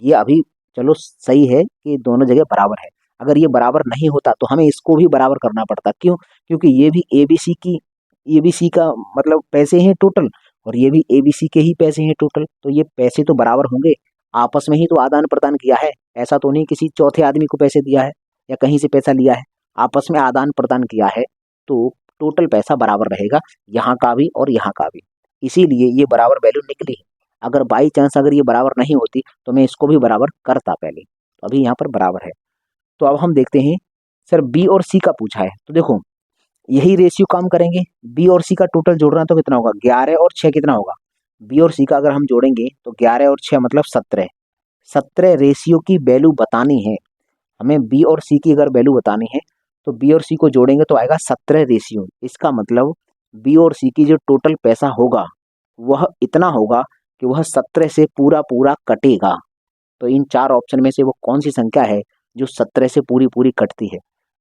ये अभी चलो सही है कि दोनों जगह बराबर है, अगर ये बराबर नहीं होता तो हमें इसको भी बराबर करना पड़ता। क्यों, क्योंकि ये भी एबीसी की ये भी सी का मतलब पैसे हैं टोटल, और ये भी ए बी सी के ही पैसे हैं टोटल, तो ये पैसे तो बराबर होंगे, आपस में ही तो आदान प्रदान किया है, ऐसा तो नहीं किसी चौथे आदमी को पैसे दिया है या कहीं से पैसा लिया है, आपस में आदान प्रदान किया है, तो टोटल पैसा बराबर रहेगा, यहाँ का भी और यहाँ का भी, इसीलिए ये बराबर वैल्यू निकली है। अगर बाई चांस अगर ये बराबर नहीं होती तो मैं इसको भी बराबर करता पहले, तो अभी यहाँ पर बराबर है। तो अब हम देखते हैं, सर बी और सी का पूछा है, तो देखो यही रेशियो काम करेंगे, बी और सी का टोटल जोड़ना तो कितना होगा, 11 और 6 कितना होगा, बी और सी का अगर हम जोड़ेंगे तो 11 और 6 मतलब 17, 17 रेशियो की वैल्यू बतानी है हमें, बी और सी की अगर वैल्यू बतानी है तो बी और सी को जोड़ेंगे तो आएगा 17 रेशियो, इसका मतलब बी और सी की जो टोटल पैसा होगा वह इतना होगा कि वह 17 से पूरा पूरा कटेगा। तो इन चार ऑप्शन में से वो कौन सी संख्या है जो 17 से पूरी पूरी कटती है,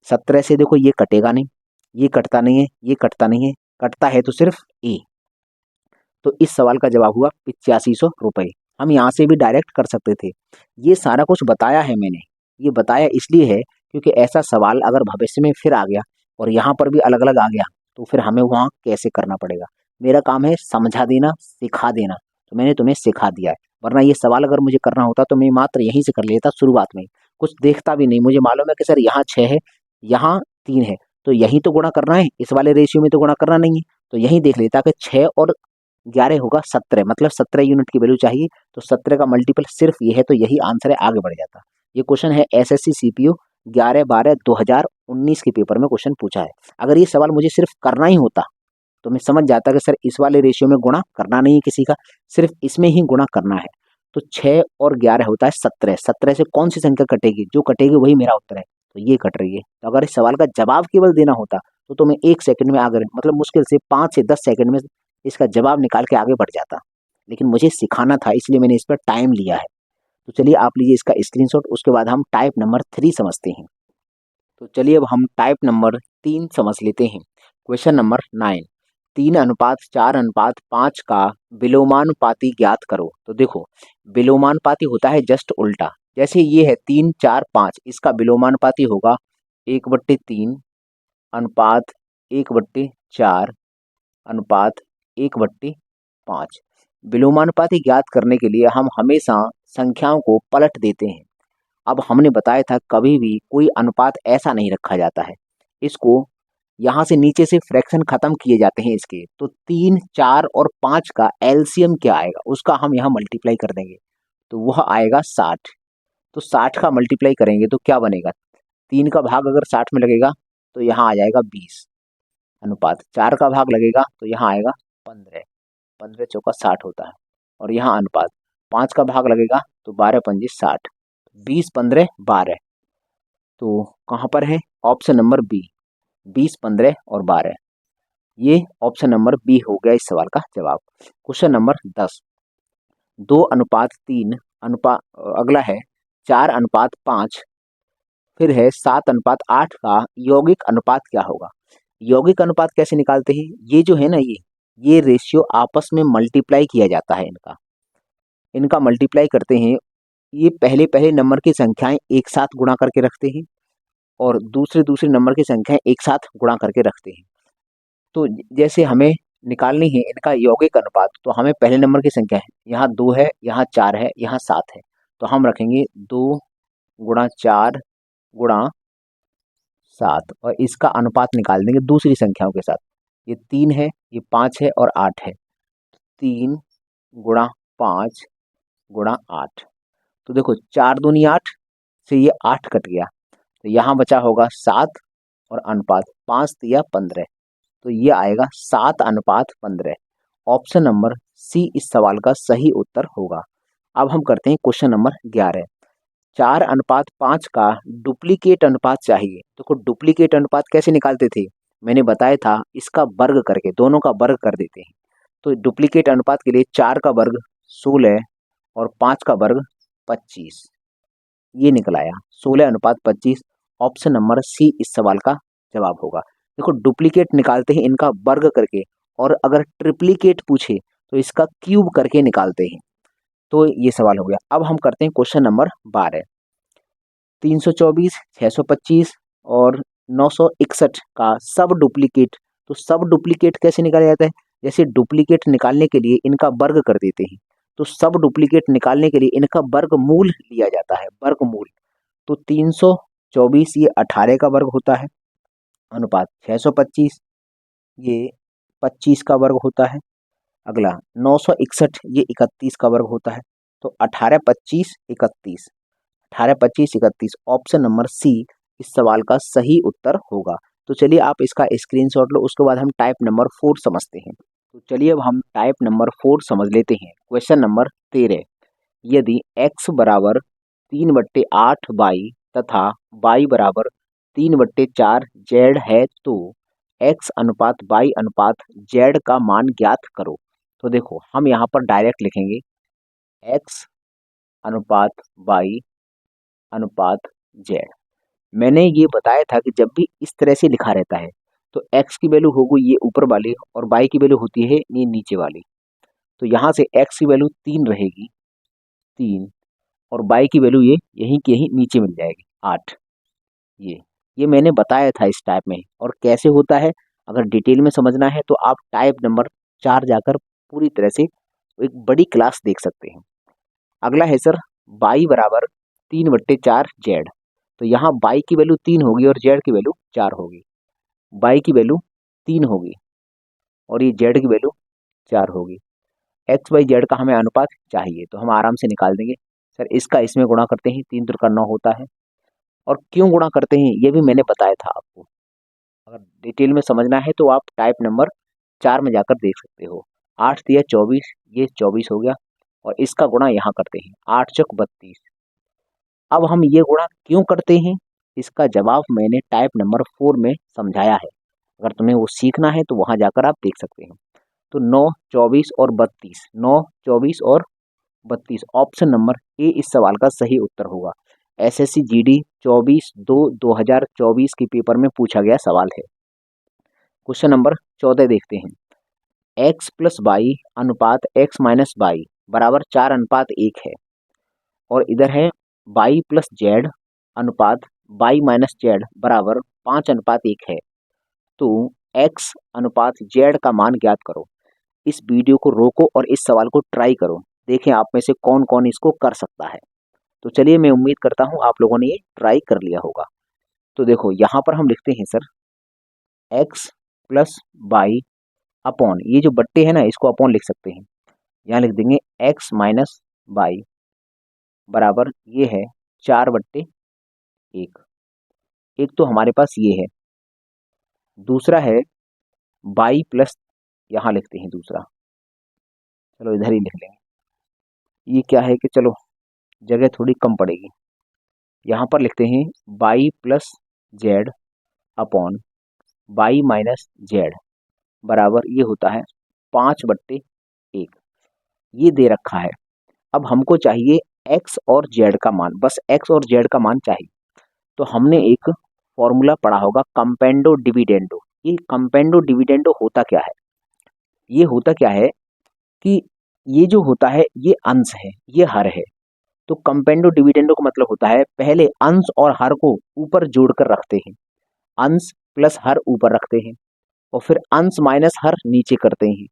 17 से देखो ये कटेगा नहीं, ये कटता नहीं है, ये कटता नहीं है, कटता है तो सिर्फ ए। तो इस सवाल का जवाब हुआ 8500 रुपये। हम यहाँ से भी डायरेक्ट कर सकते थे, ये सारा कुछ बताया है मैंने, ये बताया इसलिए है क्योंकि ऐसा सवाल अगर भविष्य में फिर आ गया और यहाँ पर भी अलग अलग आ गया तो फिर हमें वहाँ कैसे करना पड़ेगा। मेरा काम है समझा देना, सिखा देना, तो मैंने तुम्हें सिखा दिया है, वरना ये सवाल अगर मुझे करना होता तो मैं मात्र यहीं से कर लेता शुरुआत में, कुछ देखता भी नहीं, मुझे मालूम है कि सर यहाँ 6 है, यहाँ 3 है, तो यहीं तो गुणा करना है, इस वाले रेशियो में तो गुणा करना नहीं है, तो यहीं देख लेता कि 6 और 11 होगा 17, मतलब 17 यूनिट की वैल्यू चाहिए, तो 17 का मल्टीपल सिर्फ ये है, तो यही आंसर है, आगे बढ़ जाता। ये क्वेश्चन है एसएससी सीपीयू 11/12/2019 के पेपर में क्वेश्चन पूछा है। अगर ये सवाल मुझे सिर्फ करना ही होता तो मैं समझ जाता कि सर इस वाले रेशियो में गुणा करना नहीं है किसी का, सिर्फ इसमें ही गुणा करना है। तो 6 और 11 होता है 17, 17 से कौन सी संख्या कटेगी, जो कटेगी वही मेरा उत्तर है, तो ये कट रही है। तो अगर इस सवाल का जवाब केवल देना होता तो तुम्हें 1 सेकंड में आगे, मतलब मुश्किल से 5 से 10 सेकंड में इसका जवाब निकाल के आगे बढ़ जाता, लेकिन मुझे सिखाना था इसलिए मैंने इस पर टाइम लिया है। तो चलिए आप लीजिए इसका स्क्रीनशॉट, उसके बाद हम टाइप नंबर 3 समझते हैं। तो चलिए अब हम टाइप नंबर 3 समझ लेते हैं। क्वेश्चन नंबर 9, 3:4:5 का विलोमानुपाती ज्ञात करो। तो देखो विलोमानुपाती होता है जस्ट उल्टा, जैसे ये है 3 4 5, इसका विलोमानुपाती होगा 1/3 अनुपात 1/4 अनुपात 1/5। विलोमानुपाती ज्ञात करने के लिए हम हमेशा संख्याओं को पलट देते हैं। अब हमने बताया था कभी भी कोई अनुपात ऐसा नहीं रखा जाता है, इसको यहाँ से नीचे से फ्रैक्शन खत्म किए जाते हैं इसके, तो 3 4 और 5 का एलसीएम क्या आएगा उसका हम यहाँ मल्टीप्लाई कर देंगे, तो वह आएगा 60। तो 60 का मल्टीप्लाई करेंगे तो क्या बनेगा, 3 का भाग अगर 60 में लगेगा तो यहाँ आ जाएगा 20 अनुपात, 4 का भाग लगेगा तो यहाँ आएगा 15, 15 चौका 60 होता है, और यहाँ अनुपात 5 का भाग लगेगा तो 12 पंजे 60, 20 15 12, तो कहाँ पर है ऑप्शन नंबर बी, 20 15 और 12, ये ऑप्शन नंबर बी हो गया इस सवाल का जवाब। क्वेश्चन नंबर 10, 2:3 अनुपात, अगला है 4:5, फिर है 7:8 का यौगिक अनुपात क्या होगा। यौगिक अनुपात कैसे निकालते हैं, ये जो है ना ये रेशियो आपस में मल्टीप्लाई किया जाता है, इनका इनका मल्टीप्लाई करते हैं, ये पहले पहले नंबर की संख्याएं एक साथ गुणा करके रखते हैं और दूसरे दूसरे नंबर की संख्याएं एक साथ गुणा करके रखते हैं। तो जैसे हमें निकालनी है इनका यौगिक अनुपात, तो हमें पहले नंबर की संख्या है, यहाँ 2 है, यहाँ 4 है, यहाँ 7 है, तो हम रखेंगे 2 गुणा 4 गुणा 7 और इसका अनुपात निकाल देंगे दूसरी संख्याओं के साथ, ये 3 है, ये 5 है और 8 है, 3 गुणा 5 गुणा 8, तो देखो 4 दूनी 8 से ये 8 कट गया, तो यहाँ बचा होगा 7 और अनुपात 5 दिया 15, तो ये आएगा 7:15। ऑप्शन नंबर सी इस सवाल का सही उत्तर होगा। अब हम करते हैं क्वेश्चन नंबर 11, 4:5 का डुप्लीकेट अनुपात चाहिए। देखो डुप्लीकेट अनुपात कैसे निकालते थे, मैंने बताया था इसका वर्ग करके, दोनों का वर्ग कर देते हैं। तो डुप्लीकेट अनुपात के लिए 4 का वर्ग 16 और 5 का वर्ग 25, ये निकल आया 16:25। ऑप्शन नंबर सी इस सवाल का जवाब होगा। देखो डुप्लीकेट निकालते हैं इनका वर्ग करके, और अगर ट्रिप्लीकेट पूछे तो इसका क्यूब करके निकालते हैं। तो ये सवाल हो गया। अब हम करते हैं क्वेश्चन नंबर 12, 324, 625 और 961 का सब डुप्लीकेट तो सब डुप्लीकेट कैसे निकाला जाता है? जैसे डुप्लीकेट निकालने के लिए इनका वर्ग कर देते हैं, तो सब डुप्लीकेट निकालने के लिए इनका वर्गमूल लिया जाता है, वर्गमूल। तो 324 ये 18 का वर्ग होता है, अनुपात 625 ये 25 का वर्ग होता है। अगला 961 ये 31 का वर्ग होता है। तो 18 25 31, 18 25 31, ऑप्शन नंबर सी इस सवाल का सही उत्तर होगा। तो चलिए आप इसका स्क्रीनशॉट लो, उसके बाद हम टाइप नंबर 4 समझते हैं। तो चलिए अब हम टाइप नंबर 4 समझ लेते हैं। क्वेश्चन नंबर 13, यदि x बराबर 3/8 बाई तथा y बराबर 3/4 जेड है तो x अनुपात y अनुपात z का मान ज्ञात करो। तो देखो हम यहाँ पर डायरेक्ट लिखेंगे x अनुपात y अनुपात z। मैंने ये बताया था कि जब भी इस तरह से लिखा रहता है तो x की वैल्यू होगी ये ऊपर वाली और y की वैल्यू होती है ये नीचे वाली। तो यहाँ से x की वैल्यू 3 रहेगी, 3, और y की वैल्यू ये यहीं की यहीं नीचे मिल जाएगी 8। ये मैंने बताया था इस टाइप में। और कैसे होता है अगर डिटेल में समझना है तो आप टाइप नंबर 4 जाकर पूरी तरह से एक बड़ी क्लास देख सकते हैं। अगला है सर y बराबर 3/4 जेड। तो यहाँ y की वैल्यू 3 होगी और z की वैल्यू 4 होगी। y की वैल्यू 3 होगी और ये z की वैल्यू 4 होगी। एक्स वाई जेड का हमें अनुपात चाहिए तो हम आराम से निकाल देंगे। सर इसका इसमें गुणा करते हैं, 3 त्रिक 9 होता है। और क्यों गुणा करते हैं ये भी मैंने बताया था आपको। अगर डिटेल में समझना है तो आप टाइप नंबर 4 में जाकर देख सकते हो। 8 तिया 24, ये 24 हो गया और इसका गुणा यहाँ करते हैं, 8 चौक 32। अब हम ये गुणा क्यों करते हैं इसका जवाब मैंने टाइप नंबर 4 में समझाया है। अगर तुम्हें वो सीखना है तो वहाँ जाकर आप देख सकते हैं। तो 9, 24 और 32, 9, 24 और 32, ऑप्शन नंबर ए इस सवाल का सही उत्तर होगा। एसएससी जीडी 24/2/2024 के पेपर में पूछा गया सवाल है। क्वेश्चन नंबर 14 देखते हैं। x प्लस वाई अनुपात x माइनस वाई बराबर 4:1 है और इधर है y प्लस जेड अनुपात y माइनस जेड बराबर 5:1 है। तो x अनुपात z का मान ज्ञात करो। इस वीडियो को रोको और इस सवाल को ट्राई करो, देखें आप में से कौन कौन इसको कर सकता है। तो चलिए मैं उम्मीद करता हूँ आप लोगों ने ये ट्राई कर लिया होगा। तो देखो यहाँ पर हम लिखते हैं sir x plus Y upon, ये जो बट्टे है ना इसको अपॉन लिख सकते हैं। यहाँ लिख देंगे x माइनस वाई बराबर ये है 4/1। एक तो हमारे पास ये है, दूसरा है y प्लस, यहाँ लिखते हैं दूसरा, चलो इधर ही लिख लेंगे। ये क्या है कि चलो जगह थोड़ी कम पड़ेगी, यहाँ पर लिखते हैं y plus Z upon y minus Z बराबर ये होता है 5/1। ये दे रखा है। अब हमको चाहिए x और z का मान, बस x और z का मान चाहिए। तो हमने एक फॉर्मूला पढ़ा होगा कंपेंडो डिविडेंडो। ये कंपेंडो डिविडेंडो होता क्या है? ये होता क्या है कि ये जो होता है ये अंश है, ये हर है। तो कंपेंडो डिविडेंडो का मतलब होता है पहले अंश और हर को ऊपर जोड़कर रखते हैं, अंश प्लस हर ऊपर रखते हैं और फिर अंश माइनस हर नीचे करते हैं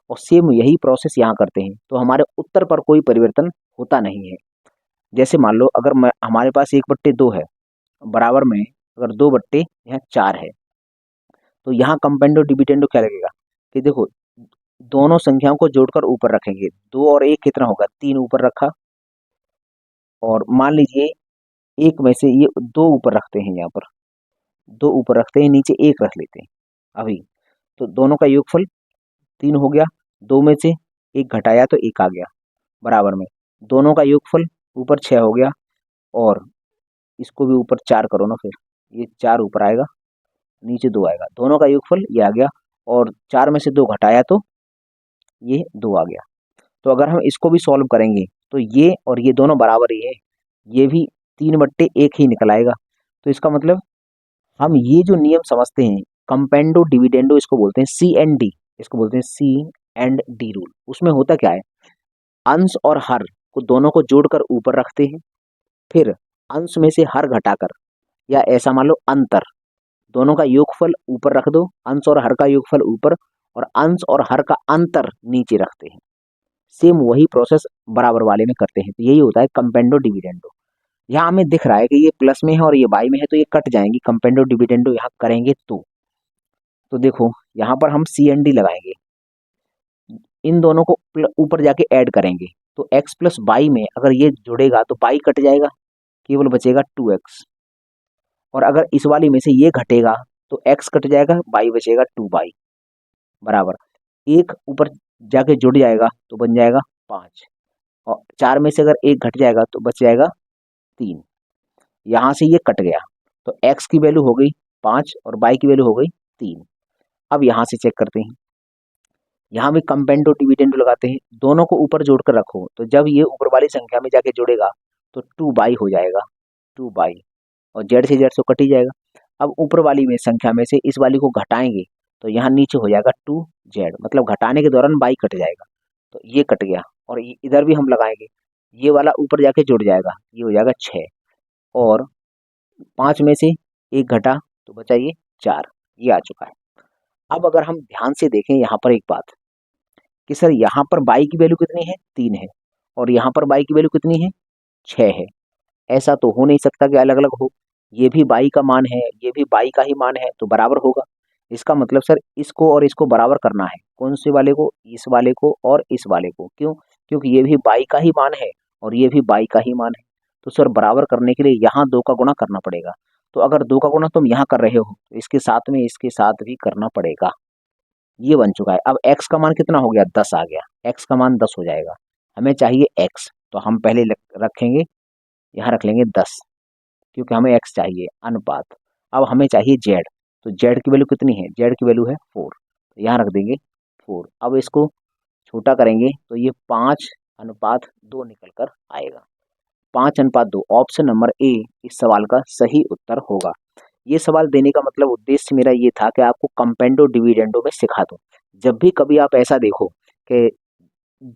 और सेम यही प्रोसेस यहाँ करते हैं। तो हमारे उत्तर पर कोई परिवर्तन होता नहीं है। जैसे मान लो अगर हमारे पास 1/2 है बराबर में अगर 2/4 है तो यहाँ कंपेंडो डिविडेंडो क्या लगेगा कि देखो दोनों संख्याओं को जोड़कर ऊपर रखेंगे। 2 और 1 कितना होगा, 3 ऊपर रखा और मान लीजिए एक में से ये 2 ऊपर रखते हैं, यहाँ पर 2 ऊपर रखते हैं, नीचे 1 रख लेते हैं अभी। तो दोनों का योगफल 3 हो गया, 2 में से 1 घटाया तो 1 आ गया बराबर में, दोनों का योगफल ऊपर 6 हो गया और इसको भी ऊपर 4 करो ना, फिर ये 4 ऊपर आएगा, नीचे 2 आएगा, दोनों का योगफल ये आ गया और 4 में से 2 घटाया तो ये 2 आ गया। तो अगर हम इसको भी सॉल्व करेंगे तो ये और ये दोनों बराबर ही है, ये भी 3/1 ही निकल आएगा। तो इसका मतलब हम ये जो नियम समझते हैं कंपेंडो डिविडेंडो, इसको बोलते हैं CND, इसको बोलते हैं CND रूल। उसमें होता क्या है, अंश और हर को दोनों को जोड़कर ऊपर रखते हैं, फिर अंश में से हर घटाकर या ऐसा मान लो अंतर दोनों का योगफल ऊपर रख दो, अंश और हर का योगफल ऊपर और अंश और हर का अंतर नीचे रखते हैं। सेम वही प्रोसेस बराबर वाले में करते हैं। तो यही होता है कंपेंडो डिविडेंडो। यहाँ हमें दिख रहा है कि ये प्लस में है और ये बाई में है, तो ये कट जाएंगी। कंपेंडो डिविडेंडो यहाँ करेंगे तो देखो यहाँ पर हम सी एन डी लगाएंगे, इन दोनों को ऊपर जाके ऐड करेंगे। तो x प्लस बाई में अगर ये जुड़ेगा तो बाई कट जाएगा, केवल बचेगा 2x। और अगर इस वाली में से ये घटेगा तो x कट जाएगा, बाई बचेगा 2 बाई बराबर। एक ऊपर जाके जुड़ जाएगा तो बन जाएगा 5, और 4 में से अगर एक घट जाएगा तो बच जाएगा 3। यहाँ से ये कट गया तो x की वैल्यू हो गई 5 और बाई की वैल्यू हो गई 3। अब यहाँ से चेक करते हैं, यहाँ भी कंपेंडो डिविडेंडो लगाते हैं। दोनों को ऊपर जोड़कर रखो, तो जब ये ऊपर वाली संख्या में जाके जुड़ेगा तो 2 बाई हो जाएगा, 2 बाई, और जेड से जेड से कट ही जाएगा। अब ऊपर वाली में संख्या में से इस वाली को घटाएंगे तो यहाँ नीचे हो जाएगा 2z, मतलब घटाने के दौरान बाई कट जाएगा, तो ये कट गया। और इधर भी हम लगाएंगे, ये वाला ऊपर जाके जुड़ जाएगा, ये हो जाएगा 6, और 5 में से एक घटा तो बचा ये 4, ये आ चुका है। अब अगर हम ध्यान से देखें यहाँ पर एक बात कि सर यहाँ पर बाई की वैल्यू कितनी है, 3 है, और यहाँ पर बाई की वैल्यू कितनी है, 6 है। ऐसा तो हो नहीं सकता कि अलग अलग हो, ये भी बाई का मान है, ये भी बाई का ही मान है, तो बराबर होगा। इसका मतलब सर इसको और इसको बराबर करना है। कौन से वाले को, इस वाले को और इस वाले को। क्यों? क्योंकि ये भी बाई का ही मान है और ये भी बाई का ही मान है। तो सर बराबर करने के लिए यहाँ 2 का गुणा करना पड़ेगा। तो अगर 2 का गुणा तुम यहाँ कर रहे हो तो इसके साथ में इसके साथ भी करना पड़ेगा। ये बन चुका है। अब x का मान कितना हो गया, 10 आ गया, x का मान 10 हो जाएगा। हमें चाहिए x, तो हम पहले रखेंगे, यहाँ रख लेंगे 10, क्योंकि हमें x चाहिए अनुपात। अब हमें चाहिए z, तो z की वैल्यू कितनी है, z की वैल्यू है 4, तो यहाँ रख देंगे 4। अब इसको छोटा करेंगे तो ये 5:2 निकल कर आएगा, 5:2। ऑप्शन नंबर ए इस सवाल का सही उत्तर होगा। ये सवाल देने का मतलब उद्देश्य मेरा ये था कि आपको कंपेंडो डिविडेंडो में सिखा दूं। जब भी कभी आप ऐसा देखो कि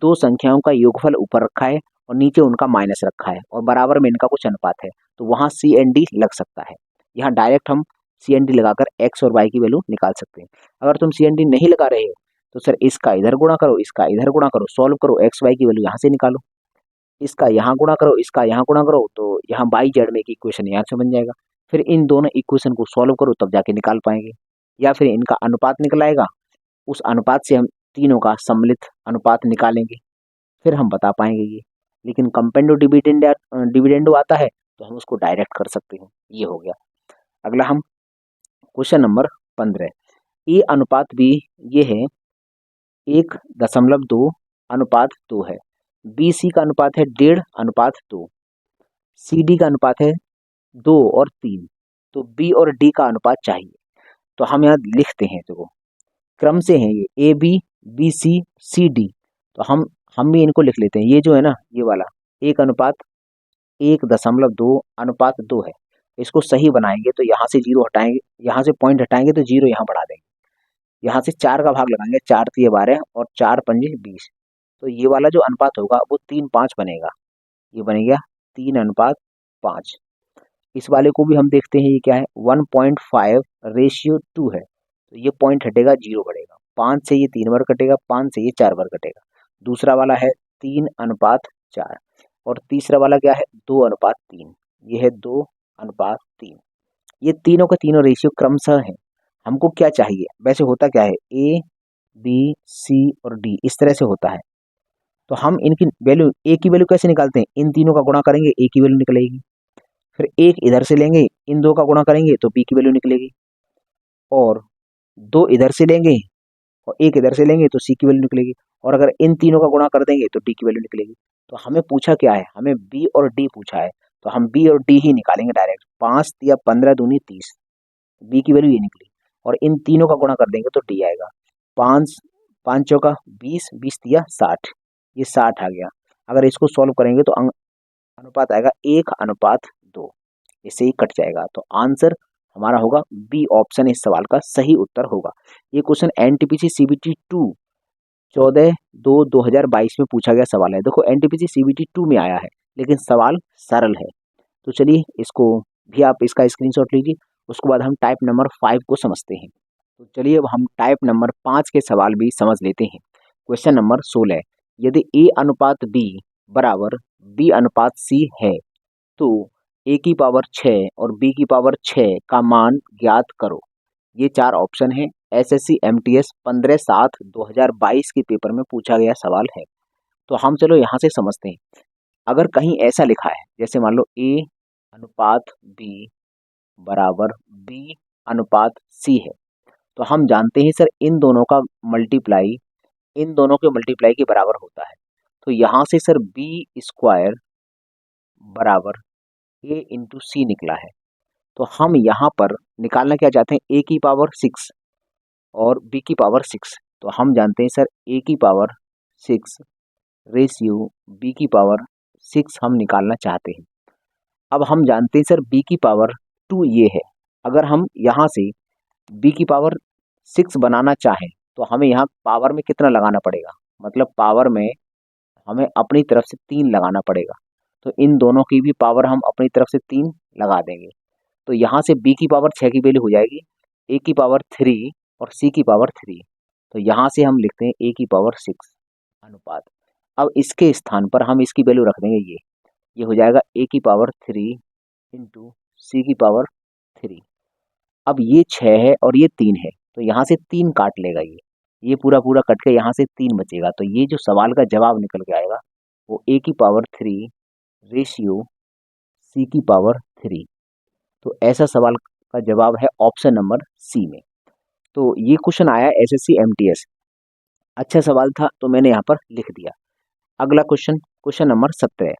दो संख्याओं का योगफल ऊपर रखा है और नीचे उनका माइनस रखा है और बराबर में इनका कुछ अनुपात है, तो वहाँ सी एन डी लग सकता है। यहाँ डायरेक्ट हम सी एन डी लगाकर एक्स और वाई की वैल्यू निकाल सकते हैं। अगर तुम सी एन डी नहीं लगा रहे हो तो सर इसका इधर गुणा करो, इसका इधर गुणा करो, सॉल्व करो, एक्स वाई की वैल्यू यहाँ से निकालो, इसका यहाँ गुणा करो, इसका यहाँ गुणा करो, तो यहाँ बाई जेड में एक इक्वेशन यहाँ से बन जाएगा। फिर इन दोनों इक्वेशन को सॉल्व करो तब जाके निकाल पाएंगे, या फिर इनका अनुपात निकल आएगा, उस अनुपात से हम तीनों का सम्मिलित अनुपात निकालेंगे, फिर हम बता पाएंगे ये। लेकिन कंपेंडो डिविडेंडो आता है तो हम उसको डायरेक्ट कर सकते हैं। ये हो गया। अगला हम क्वेश्चन नंबर 15, ए अनुपात बी ये है 1.2 है, बी सी का अनुपात है 1.5:2, सी डी का अनुपात है 2 और 3, तो बी और डी का अनुपात चाहिए। तो हम यहाँ लिखते हैं, देखो क्रम से हैं ये, A B, B C, C D, तो हम भी इनको लिख लेते हैं। ये जो है ना, ये वाला 1:1.2 है, इसको सही बनाएंगे तो यहाँ से 0 हटाएंगे, यहाँ से पॉइंट हटाएंगे तो 0 यहाँ बढ़ा देंगे, यहाँ से 4 का भाग लगाएंगे, 4 3 12 और 4 5 20, तो ये वाला जो अनुपात होगा वो 3:5 बनेगा। ये बनेगा 3:5। इस वाले को भी हम देखते हैं, ये क्या है, 1.5:2 है, तो ये पॉइंट हटेगा, 0 बढ़ेगा, 5 से ये 3 बार कटेगा, 5 से ये 4 बार कटेगा। दूसरा वाला है 3:4, और तीसरा वाला क्या है, 2:3, ये है 2:3। ये तीनों के तीनों रेशियो क्रमशः हैं। हमको क्या चाहिए, वैसे होता क्या है, ए बी सी और डी इस तरह से होता है, तो हम इनकी वैल्यू, ए की वैल्यू कैसे निकालते हैं, इन तीनों का गुणा करेंगे, ए की वैल्यू निकलेगी, फिर एक इधर से लेंगे, इन दो का गुणा करेंगे तो बी की वैल्यू निकलेगी, और 2 इधर से लेंगे और एक इधर से लेंगे तो सी की वैल्यू निकलेगी, और अगर इन तीनों का गुणा कर देंगे तो डी की वैल्यू निकलेगी। तो हमें पूछा क्या है, हमें बी और डी पूछा है, तो हम बी और डी ही निकालेंगे डायरेक्ट। 5 या 15 दूनी 30, बी की वैल्यू ये निकली, और इन तीनों का गुणा कर देंगे तो डी आएगा। 5 5 चौका 20, 20 तिया 60, ये 60 आ गया। अगर इसको सॉल्व करेंगे तो अनुपात आएगा 1:2, इससे ही कट जाएगा। तो आंसर हमारा होगा बी ऑप्शन, इस सवाल का सही उत्तर होगा। ये क्वेश्चन एनटीपीसी सीबीटी 2 14/2/2022 में पूछा गया सवाल है। देखो एनटीपीसी सीबीटी 2 में आया है, लेकिन सवाल सरल है। तो चलिए इसको भी आप इसका स्क्रीनशॉट लीजिए उसके बाद हम टाइप नंबर 5 को समझते हैं। तो चलिए अब हम टाइप नंबर 5 के सवाल भी समझ लेते हैं। क्वेश्चन नंबर 16, यदि ए अनुपात बी बराबर बी अनुपात सी है तो ए की पावर 6 और बी की पावर 6 का मान ज्ञात करो। ये 4 ऑप्शन है। एसएससी एमटीएस 15/7/2022 के पेपर में पूछा गया सवाल है। तो हम चलो यहाँ से समझते हैं। अगर कहीं ऐसा लिखा है, जैसे मान लो ए अनुपात बी बराबर बी अनुपात सी है, तो हम जानते हैं सर इन दोनों का मल्टीप्लाई इन दोनों के मल्टीप्लाई के बराबर होता है। तो यहाँ से सर बी स्क्वायर बराबर ए इंटू सी निकला है। तो हम यहाँ पर निकालना क्या चाहते हैं, ए की पावर 6 और बी की पावर 6। तो हम जानते हैं सर ए की पावर 6 रेशियो बी की पावर 6 हम निकालना चाहते हैं। अब हम जानते हैं सर बी की पावर 2 ये है। अगर हम यहाँ से बी की पावर 6 बनाना चाहें तो हमें यहाँ पावर में कितना लगाना पड़ेगा, मतलब पावर में हमें अपनी तरफ से 3 लगाना पड़ेगा। तो इन दोनों की भी पावर हम अपनी तरफ से 3 लगा देंगे। तो यहाँ से b की पावर 6 की वैल्यू हो जाएगी a की पावर 3 और c की पावर 3। तो यहाँ से हम लिखते हैं a की पावर 6 अनुपात। अब इसके स्थान पर हम इसकी वैल्यू रख देंगे ये हो जाएगा a की पावर 3 इंटू सी की पावर 3। अब ये 6 है और ये 3 है, तो यहाँ से 3 काट लेगा ये पूरा पूरा कट के यहाँ से 3 बचेगा। तो ये जो सवाल का जवाब निकल के आएगा वो a की पावर 3 रेशियो c की पावर 3। तो ऐसा सवाल का जवाब है ऑप्शन नंबर सी में। तो ये क्वेश्चन आया एसएससी एमटीएस, अच्छा सवाल था तो मैंने यहाँ पर लिख दिया। अगला क्वेश्चन, क्वेश्चन नंबर 17,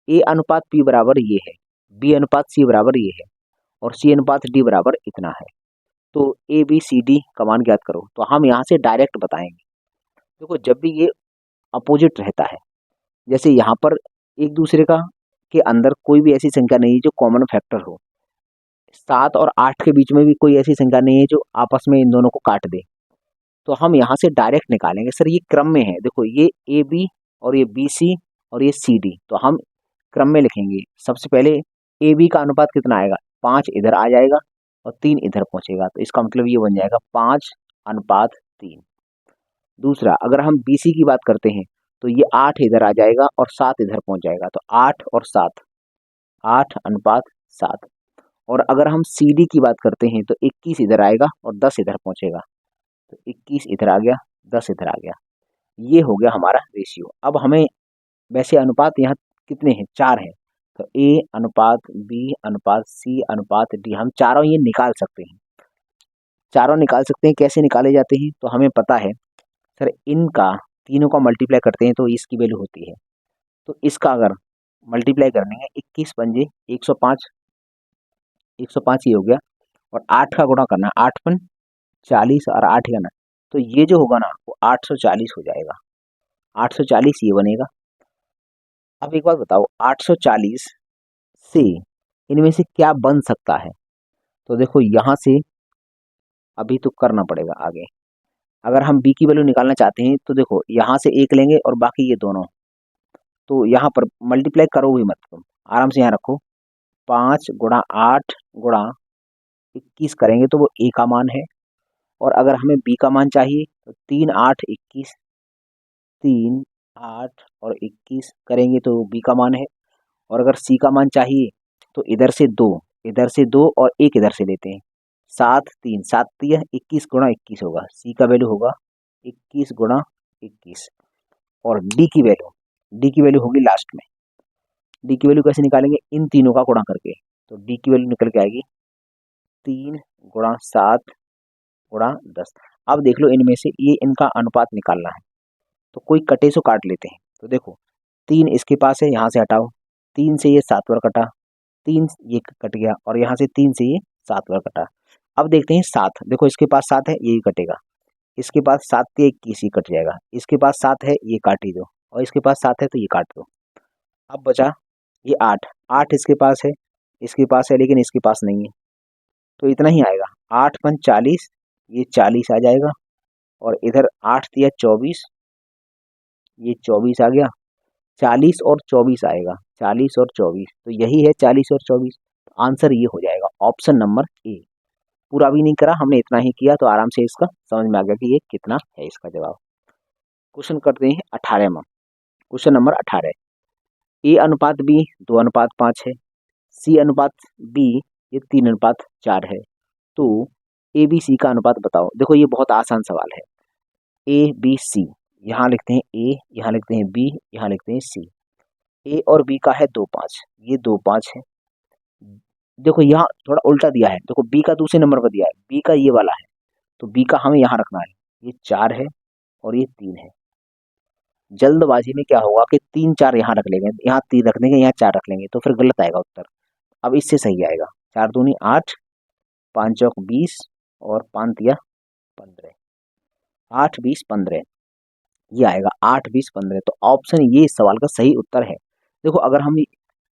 ए अनुपात पी बराबर ये है, बी अनुपात सी बराबर ये है और सी अनुपात डी बराबर इतना है। तो ए बी सी डी का मान ज्ञात करो। तो हम यहाँ से डायरेक्ट बताएंगे। देखो जब भी ये अपोजिट रहता है, जैसे यहाँ पर एक दूसरे का के अंदर कोई भी ऐसी संख्या नहीं है जो कॉमन फैक्टर हो, 7 और 8 के बीच में भी कोई ऐसी संख्या नहीं है जो आपस में इन दोनों को काट दे। तो हम यहाँ से डायरेक्ट निकालेंगे। सर ये क्रम में है, देखो ये ए बी और ये बी सी और ये सी डी, तो हम क्रम में लिखेंगे। सबसे पहले ए बी का अनुपात कितना आएगा, 5 इधर आ जाएगा और 3 इधर पहुंचेगा। तो इसका मतलब ये बन जाएगा 5:3। दूसरा, अगर हम बी सी की बात करते हैं तो ये 8 इधर आ जाएगा और 7 इधर पहुंच जाएगा। तो 8 और 7, 8:7। और अगर हम सी डी की बात करते हैं तो 21 इधर आएगा और 10 इधर पहुंचेगा। तो 21 इधर आ गया, 10 इधर आ गया। ये हो गया हमारा रेशियो। अब हमें वैसे अनुपात यहाँ कितने हैं, 4 हैं। तो ए अनुपात बी अनुपात सी अनुपात डी, हम चारों ये निकाल सकते हैं। चारों निकाल सकते हैं, कैसे निकाले जाते हैं तो हमें पता है सर, इनका तीनों का मल्टीप्लाई करते हैं तो इसकी वैल्यू होती है। तो इसका अगर मल्टीप्लाई करनी है 21 पंजे 105, 105 ये हो गया। और 8 का गुणा करना, 8 पन 40 और 8 का ना, तो ये जो होगा ना वो 840 हो जाएगा। 840 ये बनेगा। अब एक बात बताओ, 840 से इनमें से क्या बन सकता है। तो देखो यहाँ से अभी तो करना पड़ेगा आगे। अगर हम बी की वैल्यू निकालना चाहते हैं तो देखो यहाँ से एक लेंगे और बाकी ये दोनों, तो यहाँ पर मल्टीप्लाई करो भी मत, तुम आराम से यहाँ रखो। 5 × 8 × 21 करेंगे तो वो ए का मान है। और अगर हमें बी का मान चाहिए तो 3 8 21, 3 8 और 21 करेंगे तो बी का मान है। और अगर सी का मान चाहिए तो इधर से 2 और एक इधर से लेते हैं। 7 3 7 3 21 × 21 होगा, सी का वैल्यू होगा 21 × 21। और डी की वैल्यू होगी लास्ट में। डी की वैल्यू कैसे निकालेंगे, इन तीनों का गुणा करके। तो डी की वैल्यू निकल के आएगी 3 × 7 × 10। अब देख लो इनमें से ये इनका अनुपात निकालना है, तो कोई कटे सो काट लेते हैं। तो देखो 3 इसके पास है, यहाँ से हटाओ। 3 से ये 7 बार कटा, 3 ये कट गया और यहाँ से 3 से ये 7 बार कटा। अब देखते हैं 7, देखो इसके पास 7 है, ये कटेगा। इसके पास 7 से 21 ही कट जाएगा। इसके पास 7 है, ये काट ही दो। और इसके पास 7 है तो ये काट दो। अब बचा ये 8 इसके पास है, इसके पास है लेकिन इसके पास नहीं है, तो इतना ही आएगा। 8 पन 40, ये 40 आ जाएगा। और इधर 8 दिया 24, ये 24 आ गया। 40 और 24 आएगा, 40 और 24, तो यही है 40 और 24। आंसर ये हो जाएगा ऑप्शन नंबर ए। पूरा भी नहीं करा, हमने इतना ही किया, तो आराम से इसका समझ में आ गया कि ये कितना है इसका जवाब। क्वेश्चन करते हैं 18वां। क्वेश्चन नंबर 18, ए अनुपात बी 2:5 है, सी अनुपात बी ये 3:4 है, तो ए बी सी का अनुपात बताओ। देखो ये बहुत आसान सवाल है। ए बी सी, यहाँ लिखते हैं ए, यहाँ लिखते हैं बी, यहाँ लिखते हैं सी। ए और बी का है 2:5, ये 2:5 है। देखो यहाँ थोड़ा उल्टा दिया है, देखो बी का दूसरे नंबर पर दिया है, बी का ये वाला है, तो बी का हमें यहाँ रखना है। ये 4 है और ये 3 है। जल्दबाजी में क्या होगा कि 3 4 यहाँ रख लेंगे, यहाँ 3 रख देंगे, यहाँ 4 रख लेंगे, तो फिर गलत आएगा उत्तर। अब इससे सही आएगा, 4 दूनी 8, 5 चौक 20 और 5 तिया 15, 8 20 15, ये आएगा 8 20 15। तो ऑप्शन ये इस सवाल का सही उत्तर है। देखो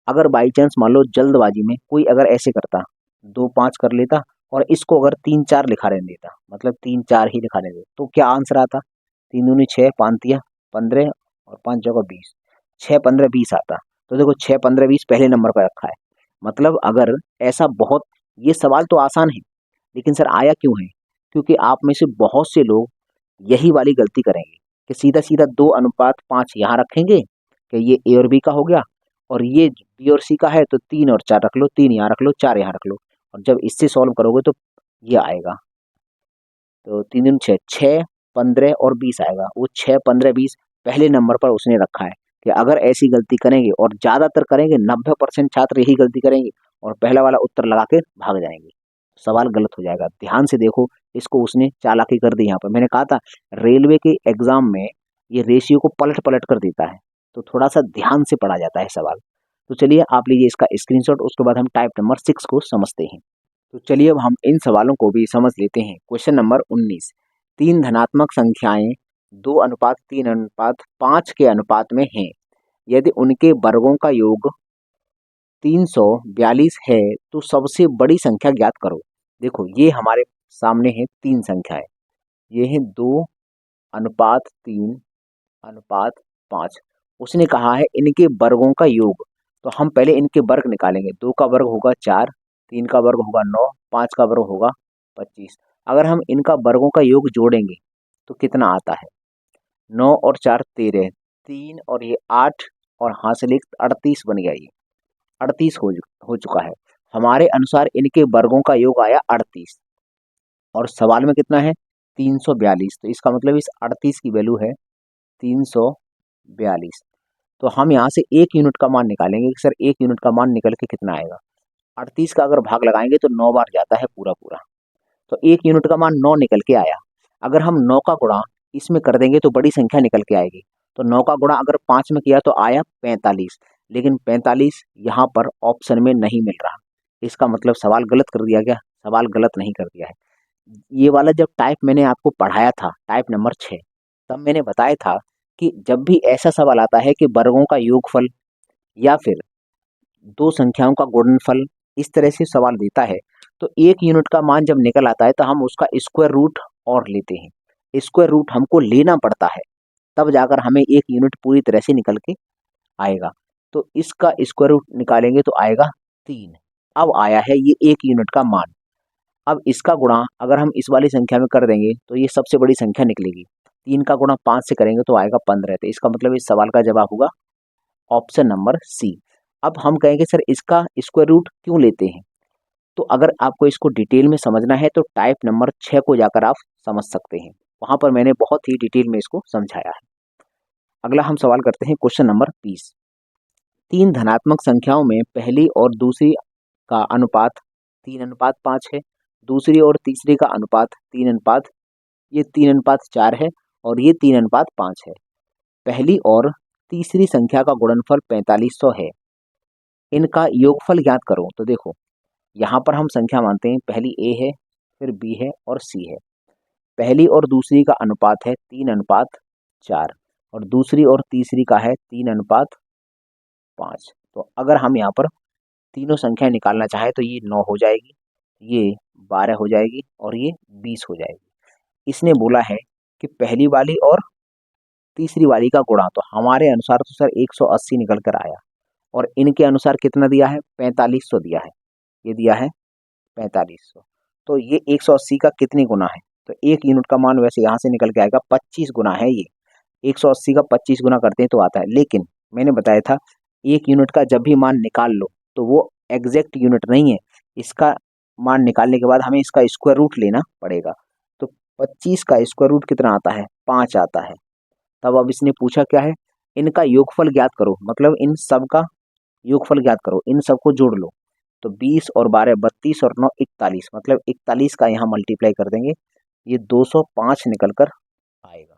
अगर बाई चांस मान लो जल्दबाजी में कोई अगर ऐसे करता, 2 5 कर लेता और इसको अगर 3 4 लिखा रहने देता, मतलब 3 4 ही लिखा रहने देता, तो क्या आंसर आता? 3 दूनी 6, 5 तिया 15 और 5 चौका 20, 6 15 20 आता। तो देखो 6 15 20 पहले नंबर पर रखा है। मतलब अगर ऐसा बहुत, ये सवाल तो आसान है, लेकिन सर आया क्यों है? क्योंकि आप में से बहुत से लोग यही वाली गलती करेंगे कि सीधा सीधा 2:5 यहाँ रखेंगे कि ये ए और बी का हो गया, और ये बी और सी का है तो 3 और 4 रख लो, 3 यहाँ रख लो, 4 यहाँ रख लो, और जब इससे सॉल्व करोगे तो ये आएगा। तो 3 दूनी 6, 6 15 और 20 आएगा। वो 6 15 20 पहले नंबर पर उसने रखा है कि अगर ऐसी गलती करेंगे, और ज़्यादातर करेंगे, 90% छात्र यही गलती करेंगे और पहला वाला उत्तर लगा के भाग जाएंगे, सवाल गलत हो जाएगा। ध्यान से देखो, इसको उसने चालाकी कर दी। यहाँ पर मैंने कहा था रेलवे के एग्जाम में ये रेशियो को पलट पलट कर देता है, तो थोड़ा सा ध्यान से पढ़ा जाता है सवाल। तो चलिए आप लीजिए इसका स्क्रीनशॉट, उसके बाद हम टाइप नंबर 6 को समझते हैं। तो चलिए अब हम इन सवालों को भी समझ लेते हैं। क्वेश्चन नंबर 19, 3 धनात्मक संख्याएं 2:3:5 के अनुपात में हैं, यदि उनके वर्गों का योग 342 है तो सबसे बड़ी संख्या ज्ञात करो। देखो ये हमारे सामने है 3 संख्याएं, ये है 2:3:5। उसने कहा है इनके वर्गों का योग, तो हम पहले इनके वर्ग निकालेंगे। 2 का वर्ग होगा 4, 3 का वर्ग होगा 9, 5 का वर्ग होगा 25। अगर हम इनका वर्गों का योग जोड़ेंगे तो कितना आता है? 9 और 4 13, 3 और ये 8 और हासिल 38 बन गया। ये 38 हो चुका है। हमारे अनुसार इनके वर्गों का योग आया 38, और सवाल में कितना है? 342। तो इसका मतलब इस 38 की वैल्यू है 342। तो हम यहाँ से 1 यूनिट का मान निकालेंगे कि सर 1 यूनिट का मान निकल के कितना आएगा। 38 का अगर भाग लगाएंगे तो 9 बार जाता है पूरा पूरा, तो 1 यूनिट का मान 9 निकल के आया। अगर हम 9 का गुणा इसमें कर देंगे तो बड़ी संख्या निकल के आएगी। तो 9 का गुणा अगर 5 में किया तो आया 45, लेकिन 45 यहाँ पर ऑप्शन में नहीं मिल रहा। इसका मतलब सवाल गलत कर दिया गया। सवाल गलत नहीं कर दिया है। ये वाला जब टाइप मैंने आपको पढ़ाया था, टाइप नंबर 6, तब मैंने बताया था कि जब भी ऐसा सवाल आता है कि वर्गों का योगफल या फिर दो संख्याओं का गुणनफल इस तरह से सवाल देता है, तो 1 यूनिट का मान जब निकल आता है तो हम उसका स्क्वायर रूट और लेते हैं। स्क्वायर रूट हमको लेना पड़ता है, तब जाकर हमें 1 यूनिट पूरी तरह से निकल के आएगा। तो इसका स्क्वायर रूट निकालेंगे तो आएगा 3। अब आया है ये 1 यूनिट का मान। अब इसका गुणा अगर हम इस वाली संख्या में कर देंगे तो ये सबसे बड़ी संख्या निकलेगी। 3 का गुणा 5 से करेंगे तो आएगा 15। तो इसका मतलब इस सवाल का जवाब होगा ऑप्शन नंबर सी। अब हम कहेंगे सर इसका स्क्वायर रूट क्यों लेते हैं? तो अगर आपको इसको डिटेल में समझना है तो टाइप नंबर 6 को जाकर आप समझ सकते हैं, वहां पर मैंने बहुत ही डिटेल में इसको समझाया है। अगला हम सवाल करते हैं क्वेश्चन नंबर 20, 3 धनात्मक संख्याओं में पहली और दूसरी का अनुपात 3:5 है, दूसरी और तीसरी का अनुपात 3:4 है, और ये 3:5 है। पहली और तीसरी संख्या का गुणनफल 4500 है, इनका योगफल ज्ञात करो। तो देखो यहाँ पर हम संख्या मानते हैं, पहली ए है, फिर बी है और सी है। पहली और दूसरी का अनुपात है 3:4, और दूसरी और तीसरी का है 3:5। तो अगर हम यहाँ पर तीनों संख्या निकालना चाहें तो ये 9 हो जाएगी, ये 12 हो जाएगी और ये 20 हो जाएगी। इसने बोला है कि पहली वाली और तीसरी वाली का गुणा, तो हमारे अनुसार तो सर 180 निकल कर आया, और इनके अनुसार कितना दिया है? 4500 दिया है। ये दिया है 4500। तो ये 180 का कितनी गुना है? तो 1 यूनिट का मान वैसे यहाँ से निकल के आएगा 25 गुना है ये। 180 का 25 गुना करते हैं तो आता है, लेकिन मैंने बताया था 1 यूनिट का जब भी मान निकाल लो तो वो एग्जैक्ट यूनिट नहीं है। इसका मान निकालने के बाद हमें इसका स्क्वायर रूट लेना पड़ेगा। तो 25 का स्क्वायर रूट कितना आता है? 5 आता है। तब अब इसने पूछा क्या है? इनका योगफल ज्ञात करो, मतलब इन सब का योगफल ज्ञात करो, इन सबको जोड़ लो। तो 20 और 12 32 और 9 41, मतलब 41 का यहाँ मल्टीप्लाई कर देंगे, ये 205 निकल कर आएगा।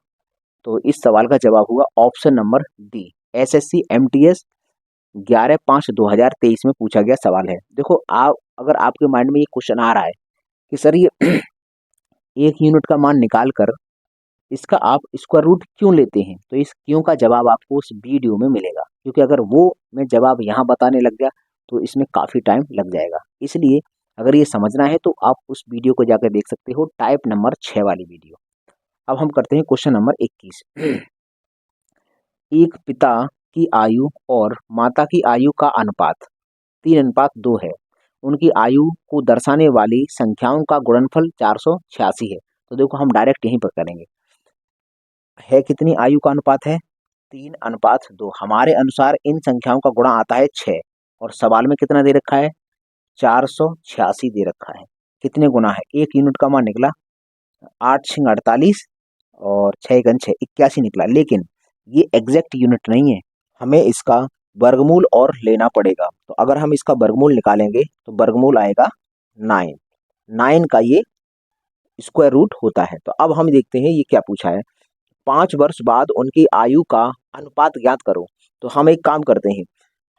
तो इस सवाल का जवाब हुआ option number D. SSC MTS 11/5/2023 में पूछा गया सवाल है। देखो, आप अगर आपके माइंड में ये क्वेश्चन आ रहा है कि सर ये 1 यूनिट का मान निकाल कर इसका आप स्क्वायर रूट क्यों लेते हैं, तो इस क्यों का जवाब आपको उस वीडियो में मिलेगा, क्योंकि अगर वो मैं जवाब यहाँ बताने लग गया तो इसमें काफ़ी टाइम लग जाएगा। इसलिए अगर ये समझना है तो आप उस वीडियो को जाकर देख सकते हो, टाइप नंबर 6 वाली वीडियो। अब हम करते हैं क्वेश्चन नंबर 21। एक पिता की आयु और माता की आयु का अनुपात 3:2 है। उनकी आयु को दर्शाने वाली संख्याओं का गुणनफल 486 है। तो देखो, हम डायरेक्ट यहीं पर करेंगे। है कितनी आयु का अनुपात है? 3:2। हमारे अनुसार इन संख्याओं का गुणा आता है 6, और सवाल में कितना दे रखा है? 486 दे रखा है। कितने गुना है? 1 यूनिट का मान निकला 8 6 48 और 6 6 81 निकला, लेकिन ये एग्जैक्ट यूनिट नहीं है, हमें इसका वर्गमूल और लेना पड़ेगा। तो अगर हम इसका वर्गमूल निकालेंगे तो वर्गमूल आएगा 9। 9 का ये स्क्वायर रूट होता है। तो अब हम देखते हैं ये क्या पूछा है। 5 वर्ष बाद उनकी आयु का अनुपात ज्ञात करो। तो हम एक काम करते हैं,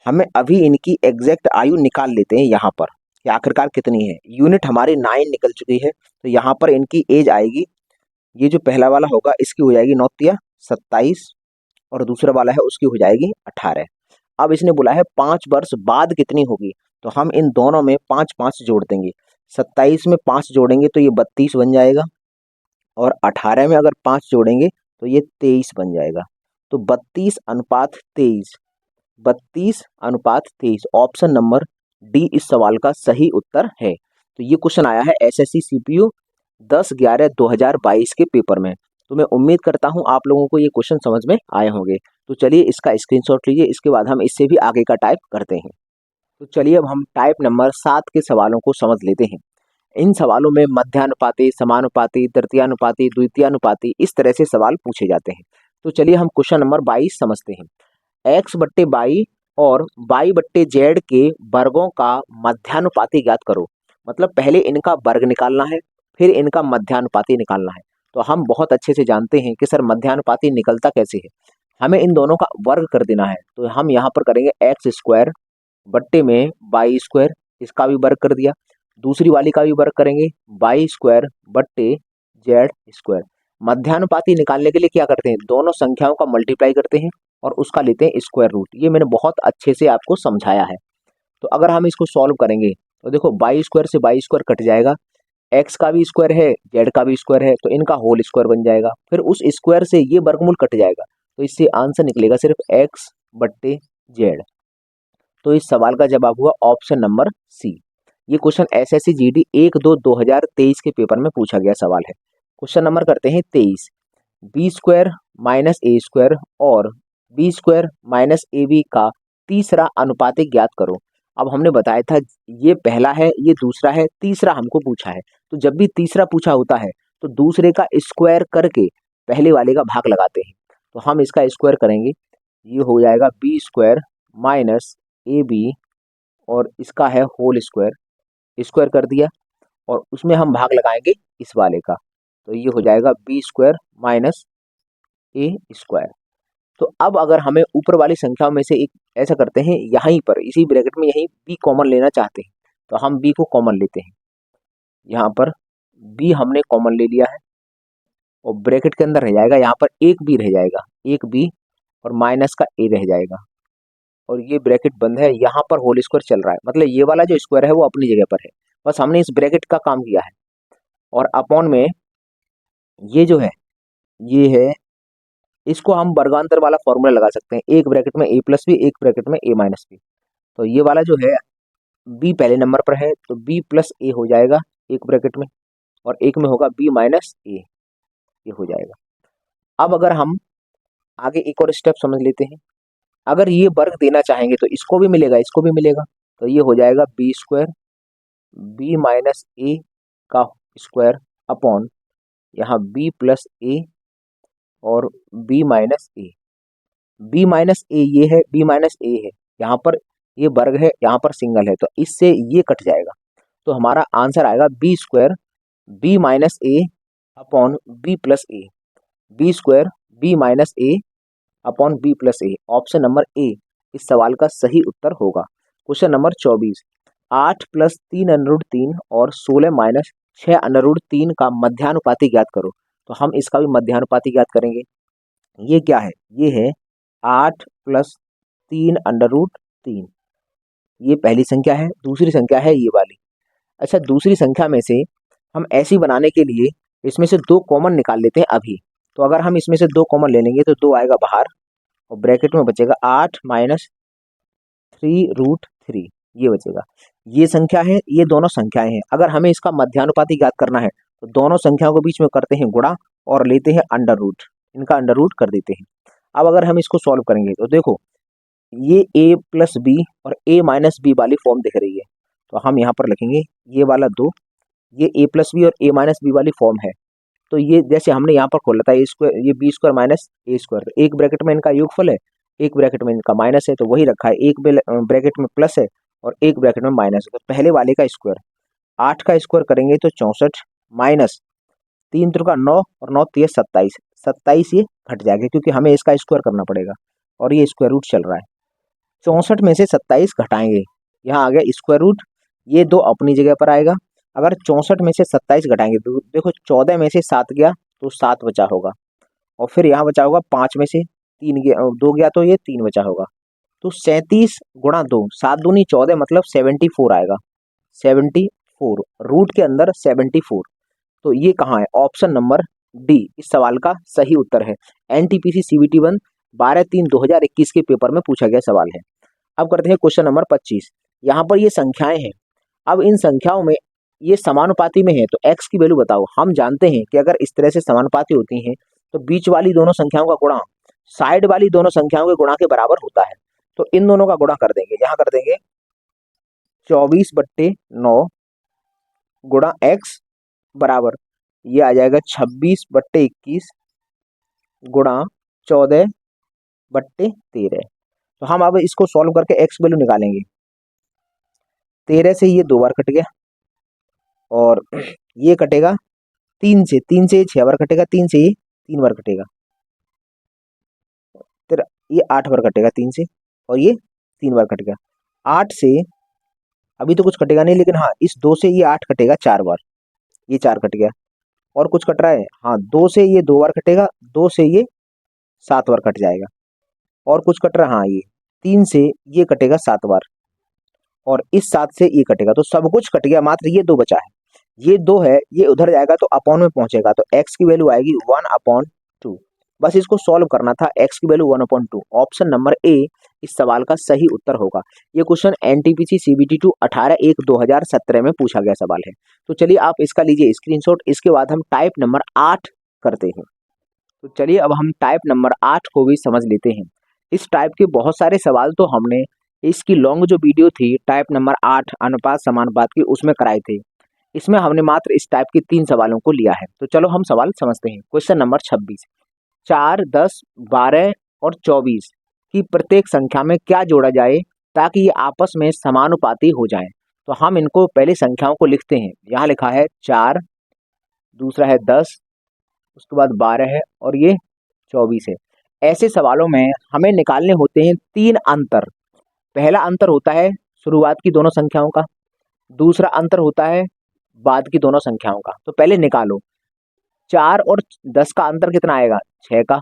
हमें अभी इनकी एग्जैक्ट आयु निकाल लेते हैं यहाँ पर कि आखिरकार कितनी है। यूनिट हमारी 9 निकल चुकी है, तो यहाँ पर इनकी एज आएगी, ये जो पहला वाला होगा इसकी हो जाएगी 9 तिया 27, और दूसरा वाला है उसकी हो जाएगी 18। अब इसने बोला है 5 वर्ष बाद कितनी होगी, तो हम इन दोनों में 5 5 जोड़ देंगे। 27 में 5 जोड़ेंगे तो ये 32 बन जाएगा, और 18 में अगर 5 जोड़ेंगे तो ये 23 बन जाएगा। तो 32:23, 32:23 ऑप्शन नंबर डी इस सवाल का सही उत्तर है। तो ये क्वेश्चन आया है एसएससी सीपीयू 10/11/2022 के पेपर में। तो मैं उम्मीद करता हूँ आप लोगों को ये क्वेश्चन समझ में आए होंगे। तो चलिए इसका स्क्रीनशॉट लीजिए, इसके बाद हम इससे भी आगे का टाइप करते हैं। तो चलिए अब हम टाइप नंबर 7 के सवालों को समझ लेते हैं। इन सवालों में मध्यानुपाती, समानुपाती, तृतीयानुपाती, द्वितीयानुपाती इस तरह से सवाल पूछे जाते हैं। तो चलिए हम क्वेश्चन नंबर 22 समझते हैं। x/y और y/z के वर्गों का मध्यानुपाती ज्ञात करो। मतलब पहले इनका वर्ग निकालना है, फिर इनका मध्यानुपाती निकालना है। तो हम बहुत अच्छे से जानते हैं कि सर मध्यानुपाती निकलता कैसे है। हमें इन दोनों का वर्ग कर देना है, तो हम यहाँ पर करेंगे x² बट्टे में y², इसका भी वर्ग कर दिया। दूसरी वाली का भी वर्ग करेंगे y² बट्टे z²। मध्यानुपाती निकालने के लिए क्या करते हैं, दोनों संख्याओं का मल्टीप्लाई करते हैं और उसका लेते हैं स्क्वायर रूट। ये मैंने बहुत अच्छे से आपको समझाया है। तो अगर हम इसको सॉल्व करेंगे तो देखो y² से y² कट जाएगा, x का भी स्क्वायर है, z का भी स्क्वायर है, तो इनका होल स्क्वायर बन जाएगा। फिर उस स्क्वायर से ये वर्गमूल कट जाएगा, तो इससे आंसर निकलेगा सिर्फ x/z। तो इस सवाल का जवाब हुआ ऑप्शन नंबर सी। ये क्वेश्चन एसएससी जीडी 1/2/2023 के पेपर में पूछा गया सवाल है। क्वेश्चन नंबर करते हैं 23। b² - a² और b² - ab का तीसरा अनुपातिक ज्ञात करो। अब हमने बताया था ये पहला है, ये दूसरा है, तीसरा हमको पूछा है। तो जब भी तीसरा पूछा होता है तो दूसरे का स्क्वायर करके पहले वाले का भाग लगाते हैं। तो हम इसका स्क्वायर करेंगे, ये हो जाएगा b² - ab और इसका है होल स्क्वायर, स्क्वायर कर दिया, और उसमें हम भाग लगाएंगे इस वाले का, तो ये हो जाएगा b² - a²। तो अब अगर हमें ऊपर वाली संख्याओं में से एक ऐसा करते हैं, यहीं पर इसी ब्रैकेट में यहीं b कॉमन लेना चाहते हैं, तो हम b को कॉमन लेते हैं। यहाँ पर b हमने कॉमन ले लिया है, और ब्रैकेट के अंदर रह जाएगा यहाँ पर एक b रह जाएगा, एक b और माइनस का a रह जाएगा, और ये ब्रैकेट बंद है। यहाँ पर होल स्क्वायर चल रहा है, मतलब ये वाला जो स्क्वायर है वो अपनी जगह पर है, बस हमने इस ब्रैकेट का काम किया है। और अपॉन में ये जो है ये है, इसको हम वर्गांतर वाला फॉर्मूला लगा सकते हैं, एक ब्रैकेट में a+b, एक ब्रैकेट में a-b। तो ये वाला जो है b पहले नंबर पर है, तो b + a हो जाएगा एक ब्रैकेट में, और एक में होगा b माइनस ए, ये हो जाएगा। अब अगर हम आगे एक और स्टेप समझ लेते हैं, अगर ये वर्ग देना चाहेंगे तो इसको भी मिलेगा, इसको भी मिलेगा, तो ये हो जाएगा बी स्क्वायर बी माइनस ए का स्क्वायर अपॉन यहाँ बी प्लस ए और बी माइनस ए। बी माइनस ए ये है, बी माइनस ए है, यहाँ पर ये वर्ग है, यहाँ पर सिंगल है, तो इससे ये कट जाएगा, तो हमारा आंसर आएगा B square B minus A upon B plus A, B square B minus A upon B plus A. Option number A इस सवाल का सही उत्तर होगा। क्वेश्चन नंबर 24, 8 प्लस 3√3 और 16 माइनस 6√3 का मध्यानुपाती ज्ञात करो। तो हम इसका भी मध्यानुपाती ज्ञात करेंगे। ये क्या है? ये है 8 प्लस 3√3, ये पहली संख्या है। दूसरी संख्या है ये वाली। अच्छा, दूसरी संख्या में से हम ऐसी बनाने के लिए इसमें से 2 कॉमन निकाल लेते हैं अभी। तो अगर हम इसमें से 2 कॉमन ले लेंगे तो 2 आएगा बाहर और ब्रैकेट में बचेगा 8 माइनस 3√3, ये बचेगा। ये संख्या है, ये दोनों संख्याएं हैं। अगर हमें इसका मध्यानुपाती ज्ञात करना है तो दोनों संख्याओं के बीच में करते हैं गुणा और लेते हैं अंडर रूट, इनका अंडर रूट कर देते हैं। अब अगर हम इसको सॉल्व करेंगे तो देखो ये a प्लस बी और a माइनस बी वाली फॉर्म दिख रही है, तो हम यहाँ पर लिखेंगे ये वाला 2, ये a प्लस बी और a माइनस बी वाली फॉर्म है। तो ये जैसे हमने यहाँ पर खोला था ए स्क्वायर, ये बी स्क्वायर माइनस ए स्क्वायर, तो एक ब्रैकेट में इनका योगफल है, एक ब्रैकेट में इनका माइनस है, तो वही रखा है। एक ब्रैकेट में प्लस है और एक ब्रैकेट में माइनस है। तो पहले वाले का स्क्वायर, 8 का स्क्वायर करेंगे तो 64 माइनस 3 त्रिका 9 और 9 3 27, 27 ये घट जाएगा क्योंकि हमें इसका स्क्वायर करना पड़ेगा और ये स्क्वायर रूट चल रहा है। 64 में से 27 घटाएंगे, यहाँ आ गया स्क्वायर रूट, ये 2 अपनी जगह पर आएगा। अगर 64 में से 27 घटाएंगे तो देखो 14 में से 7 गया तो 7 बचा होगा, और फिर यहाँ बचा होगा 5 में से 3 गया, 2 गया तो ये 3 बचा होगा। तो 37 गुणा 2, 7 दूनी 14, मतलब 74 आएगा। 74 रूट के अंदर 74, तो ये कहाँ है? ऑप्शन नंबर डी इस सवाल का सही उत्तर है। एनटीपीसी सीबीटी 1 12/3/2021 के पेपर में पूछा गया सवाल है। अब करते हैं क्वेश्चन नंबर 25। यहाँ पर ये संख्याएं हैं। अब इन संख्याओं में ये समानुपाती में है, तो x की वैल्यू बताओ। हम जानते हैं कि अगर इस तरह से समानुपाती होती हैं तो बीच वाली दोनों संख्याओं का गुणा साइड वाली दोनों संख्याओं के गुणा के बराबर होता है। तो इन दोनों का गुणा कर देंगे, यहाँ कर देंगे 24/9 गुणा x बराबर ये आ जाएगा 26/21 गुणा 14/13। तो हम अब इसको सॉल्व करके x वैल्यू निकालेंगे। 13 से ये 2 बार कट गया और ये कटेगा 3 से, 3 से ये 6 बार कटेगा, 3 से ये 3 बार कटेगा, फिर ये 8 बार कटेगा 3 से, और ये 3 बार कटेगा। 8 से अभी तो कुछ कटेगा नहीं, लेकिन हाँ इस 2 से ये 8 कटेगा 4 बार, ये 4 कट गया। और कुछ कट रहा है, हाँ 2 से ये 2 बार कटेगा, 2 से ये 7 बार कट जाएगा। और कुछ कट रहा है, हाँ ये 3 से ये कटेगा 7 बार, और इस 7 से ये कटेगा। तो सब कुछ कट गया, मात्र ये 2 बचा है। ये 2 है, ये उधर जाएगा तो अपॉन में पहुंचेगा, तो x की वैल्यू आएगी 1/2। बस इसको सॉल्व करना था, x की वैल्यू 1/2। ऑप्शन नंबर ए इस सवाल का सही उत्तर होगा। ये क्वेश्चन एनटीपीसी सीबीटी 2 18/1/2017 में पूछा गया सवाल है। तो चलिए आप इसका लीजिए स्क्रीनशॉट। इसके बाद हम टाइप नंबर 8 करते हैं। तो चलिए अब हम टाइप नंबर 8 को भी समझ लेते हैं। इस टाइप के बहुत सारे सवाल तो हमने इसकी लॉन्ग जो वीडियो थी टाइप नंबर 8 अनुपात समानुपात की, उसमें कराए थे। इसमें हमने मात्र इस टाइप के 3 सवालों को लिया है। तो चलो हम सवाल समझते हैं। क्वेश्चन नंबर 26, 4, 10, 12 और 24 की प्रत्येक संख्या में क्या जोड़ा जाए ताकि ये आपस में समानुपाती हो जाएं। तो हम इनको पहले संख्याओं को लिखते हैं। यहाँ लिखा है 4, दूसरा है 10, उसके बाद 12 है और ये 24 है। ऐसे सवालों में हमें निकालने होते हैं 3 अंतर। पहला अंतर होता है शुरुआत की दोनों संख्याओं का, दूसरा अंतर होता है बाद की दोनों संख्याओं का। तो पहले निकालो, 4 और 10 का अंतर कितना आएगा? 6 का।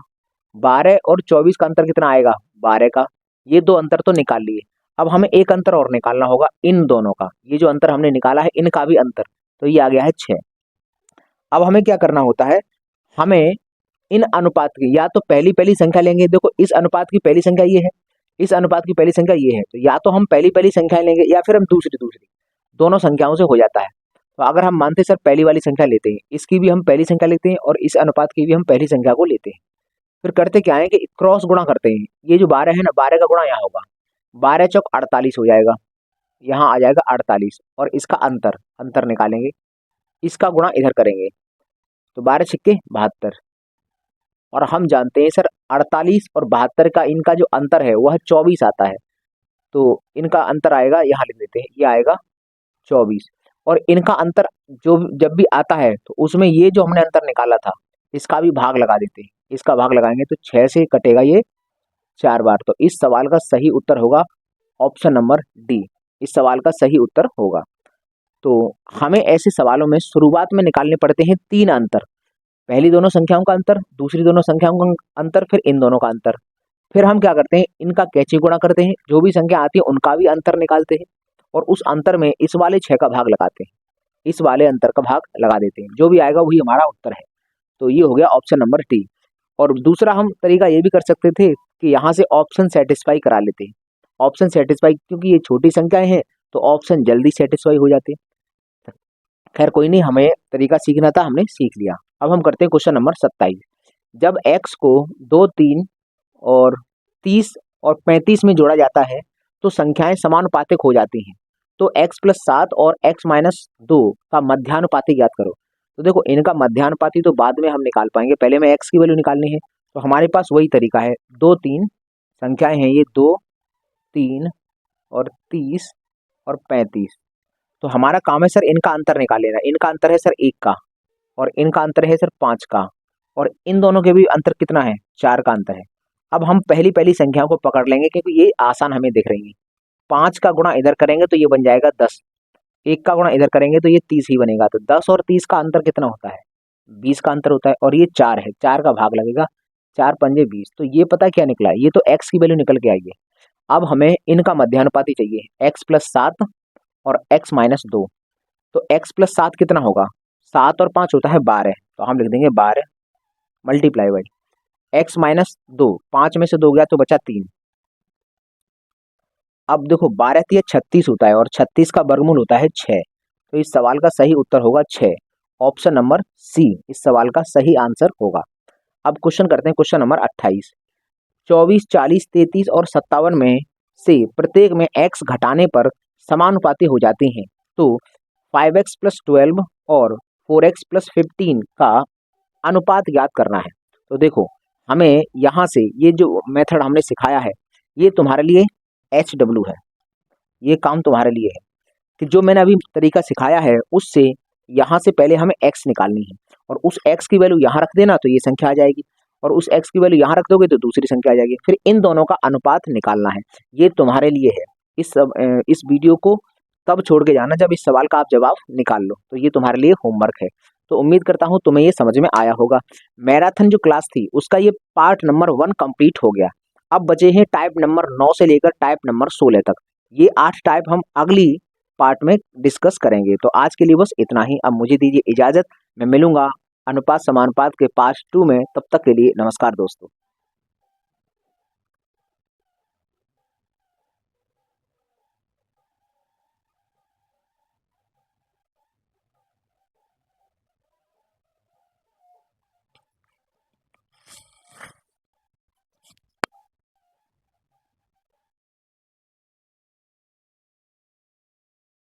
12 और 24 का अंतर कितना आएगा? 12 का। ये 2 अंतर तो निकाल लिए। अब हमें एक अंतर और निकालना होगा इन दोनों का। ये जो अंतर हमने निकाला है इनका भी अंतर, तो ये आ गया है 6। अब हमें क्या करना होता है, हमें इन अनुपात की या तो पहली संख्या लेंगे। देखो इस अनुपात की पहली संख्या ये है, इस अनुपात की पहली संख्या ये है, तो या तो हम पहली संख्या लेंगे या फिर हम दूसरी दोनों संख्याओं से हो जाता है। तो अगर हम मानते सर पहली वाली संख्या लेते हैं, इसकी भी हम पहली संख्या लेते हैं और इस अनुपात की भी हम पहली संख्या को लेते हैं, फिर करते क्या है कि क्रॉस गुणा करते हैं। ये जो 12 है ना, 12 का गुणा यहाँ होगा, 12 चौक 48 हो जाएगा, यहाँ आ जाएगा 48 और इसका अंतर अंतर निकालेंगे, इसका गुणा इधर करेंगे तो 12 छिक्के 72। और हम जानते हैं सर 48 और 72 का इनका जो अंतर है वह 24 आता है, तो इनका अंतर आएगा, यहाँ लिख देते हैं, ये आएगा 24। और इनका अंतर जो जब भी आता है तो उसमें ये जो हमने अंतर निकाला था इसका भी भाग लगा देते हैं, इसका भाग लगाएंगे तो 6 से कटेगा ये 4 बार। तो इस सवाल का सही उत्तर होगा ऑप्शन नंबर डी, इस सवाल का सही उत्तर होगा। तो हमें ऐसे सवालों में शुरुआत में निकालने पड़ते हैं 3 अंतर, पहली दोनों संख्याओं का अंतर, दूसरी दोनों संख्याओं का अंतर, फिर इन दोनों का अंतर। फिर हम क्या करते हैं, इनका कैचे गुणा करते हैं, जो भी संख्या आती है उनका भी अंतर निकालते हैं और उस अंतर में इस वाले 6 का भाग लगाते हैं, इस वाले अंतर का भाग लगा देते हैं, जो भी आएगा वही हमारा उत्तर है। तो ये हो गया ऑप्शन नंबर डी। और दूसरा हम तरीका ये भी कर सकते थे कि यहाँ से ऑप्शन सेटिस्फाई करा लेते हैं, ऑप्शन सेटिस्फाई, क्योंकि ये छोटी संख्याएं हैं तो ऑप्शन जल्दी सेटिस्फाई हो जाते हैं। खैर कोई नहीं, हमें तरीका सीखना था, हमने सीख लिया। अब हम करते हैं क्वेश्चन नंबर 27। जब x को 2, 3 और 30 और 35 में जोड़ा जाता है तो संख्याएं समानुपातिक हो जाती हैं, तो x+7 और x-2 का मध्यानुपाती ज्ञात करो। तो देखो इनका मध्यानुपाती तो बाद में हम निकाल पाएंगे, पहले हमें x की वैल्यू निकालनी है। तो हमारे पास वही तरीका है, 2, 3 संख्याएं हैं ये, 2, 3 और 30 और 35। तो हमारा काम है सर इनका अंतर निकाल लेना। इनका अंतर है सर 1 का और इनका अंतर है सर 5 का, और इन दोनों के भी अंतर कितना है, 4 का अंतर है। अब हम पहली पहली संख्याओं को पकड़ लेंगे क्योंकि ये आसान हमें दिख रही है। 5 का गुणा इधर करेंगे तो ये बन जाएगा 10, 1 का गुणा इधर करेंगे तो ये 30 ही बनेगा। तो 10 और 30 का अंतर कितना होता है, 20 का अंतर होता है, और ये 4 है, 4 का भाग लगेगा, 4 पंजे 20। तो ये पता क्या निकला, ये तो x की वैल्यू निकल के आई है। अब हमें इनका मध्यानुपाती चाहिए, x+7 और x-2। तो x+7 कितना होगा, 7 और 5 होता है 12, तो हम लिख देंगे 12 मल्टीप्लाई बाई x-2, 5 में से 2 गया तो बचा 3। अब देखो 12 3 36 होता है और 36 का वर्गमूल होता है 6, तो इस सवाल का सही उत्तर होगा 6, ऑप्शन नंबर सी इस सवाल का सही आंसर होगा। अब क्वेश्चन करते हैं क्वेश्चन नंबर 28। 24, 40, 33 और 57 में से प्रत्येक में x घटाने पर समानुपाती हो जाते हैं, तो 5x+12 और 4x+15 का अनुपात ज्ञात करना है। तो देखो हमें यहाँ से ये जो मेथड हमने सिखाया है ये तुम्हारे लिए HW है, ये काम तुम्हारे लिए है कि जो मैंने अभी तरीका सिखाया है उससे यहाँ से पहले हमें x निकालनी है और उस x की वैल्यू यहाँ रख देना तो ये संख्या आ जाएगी, और उस x की वैल्यू यहाँ रख दोगे तो दूसरी संख्या आ जाएगी, फिर इन दोनों का अनुपात निकालना है। ये तुम्हारे लिए है, इस वीडियो को तब छोड़ के जाना जब इस सवाल का आप जवाब निकाल लो, तो ये तुम्हारे लिए होमवर्क है। तो उम्मीद करता हूँ तुम्हें ये समझ में आया होगा। मैराथन जो क्लास थी उसका ये पार्ट नंबर 1 कंप्लीट हो गया। अब बचे हैं टाइप नंबर 9 से लेकर टाइप नंबर 16 तक, ये 8 टाइप हम अगली पार्ट में डिस्कस करेंगे। तो आज के लिए बस इतना ही, अब मुझे दीजिए इजाजत, मैं मिलूंगा अनुपात समानुपात के पार्ट 2 में, तब तक के लिए नमस्कार दोस्तों।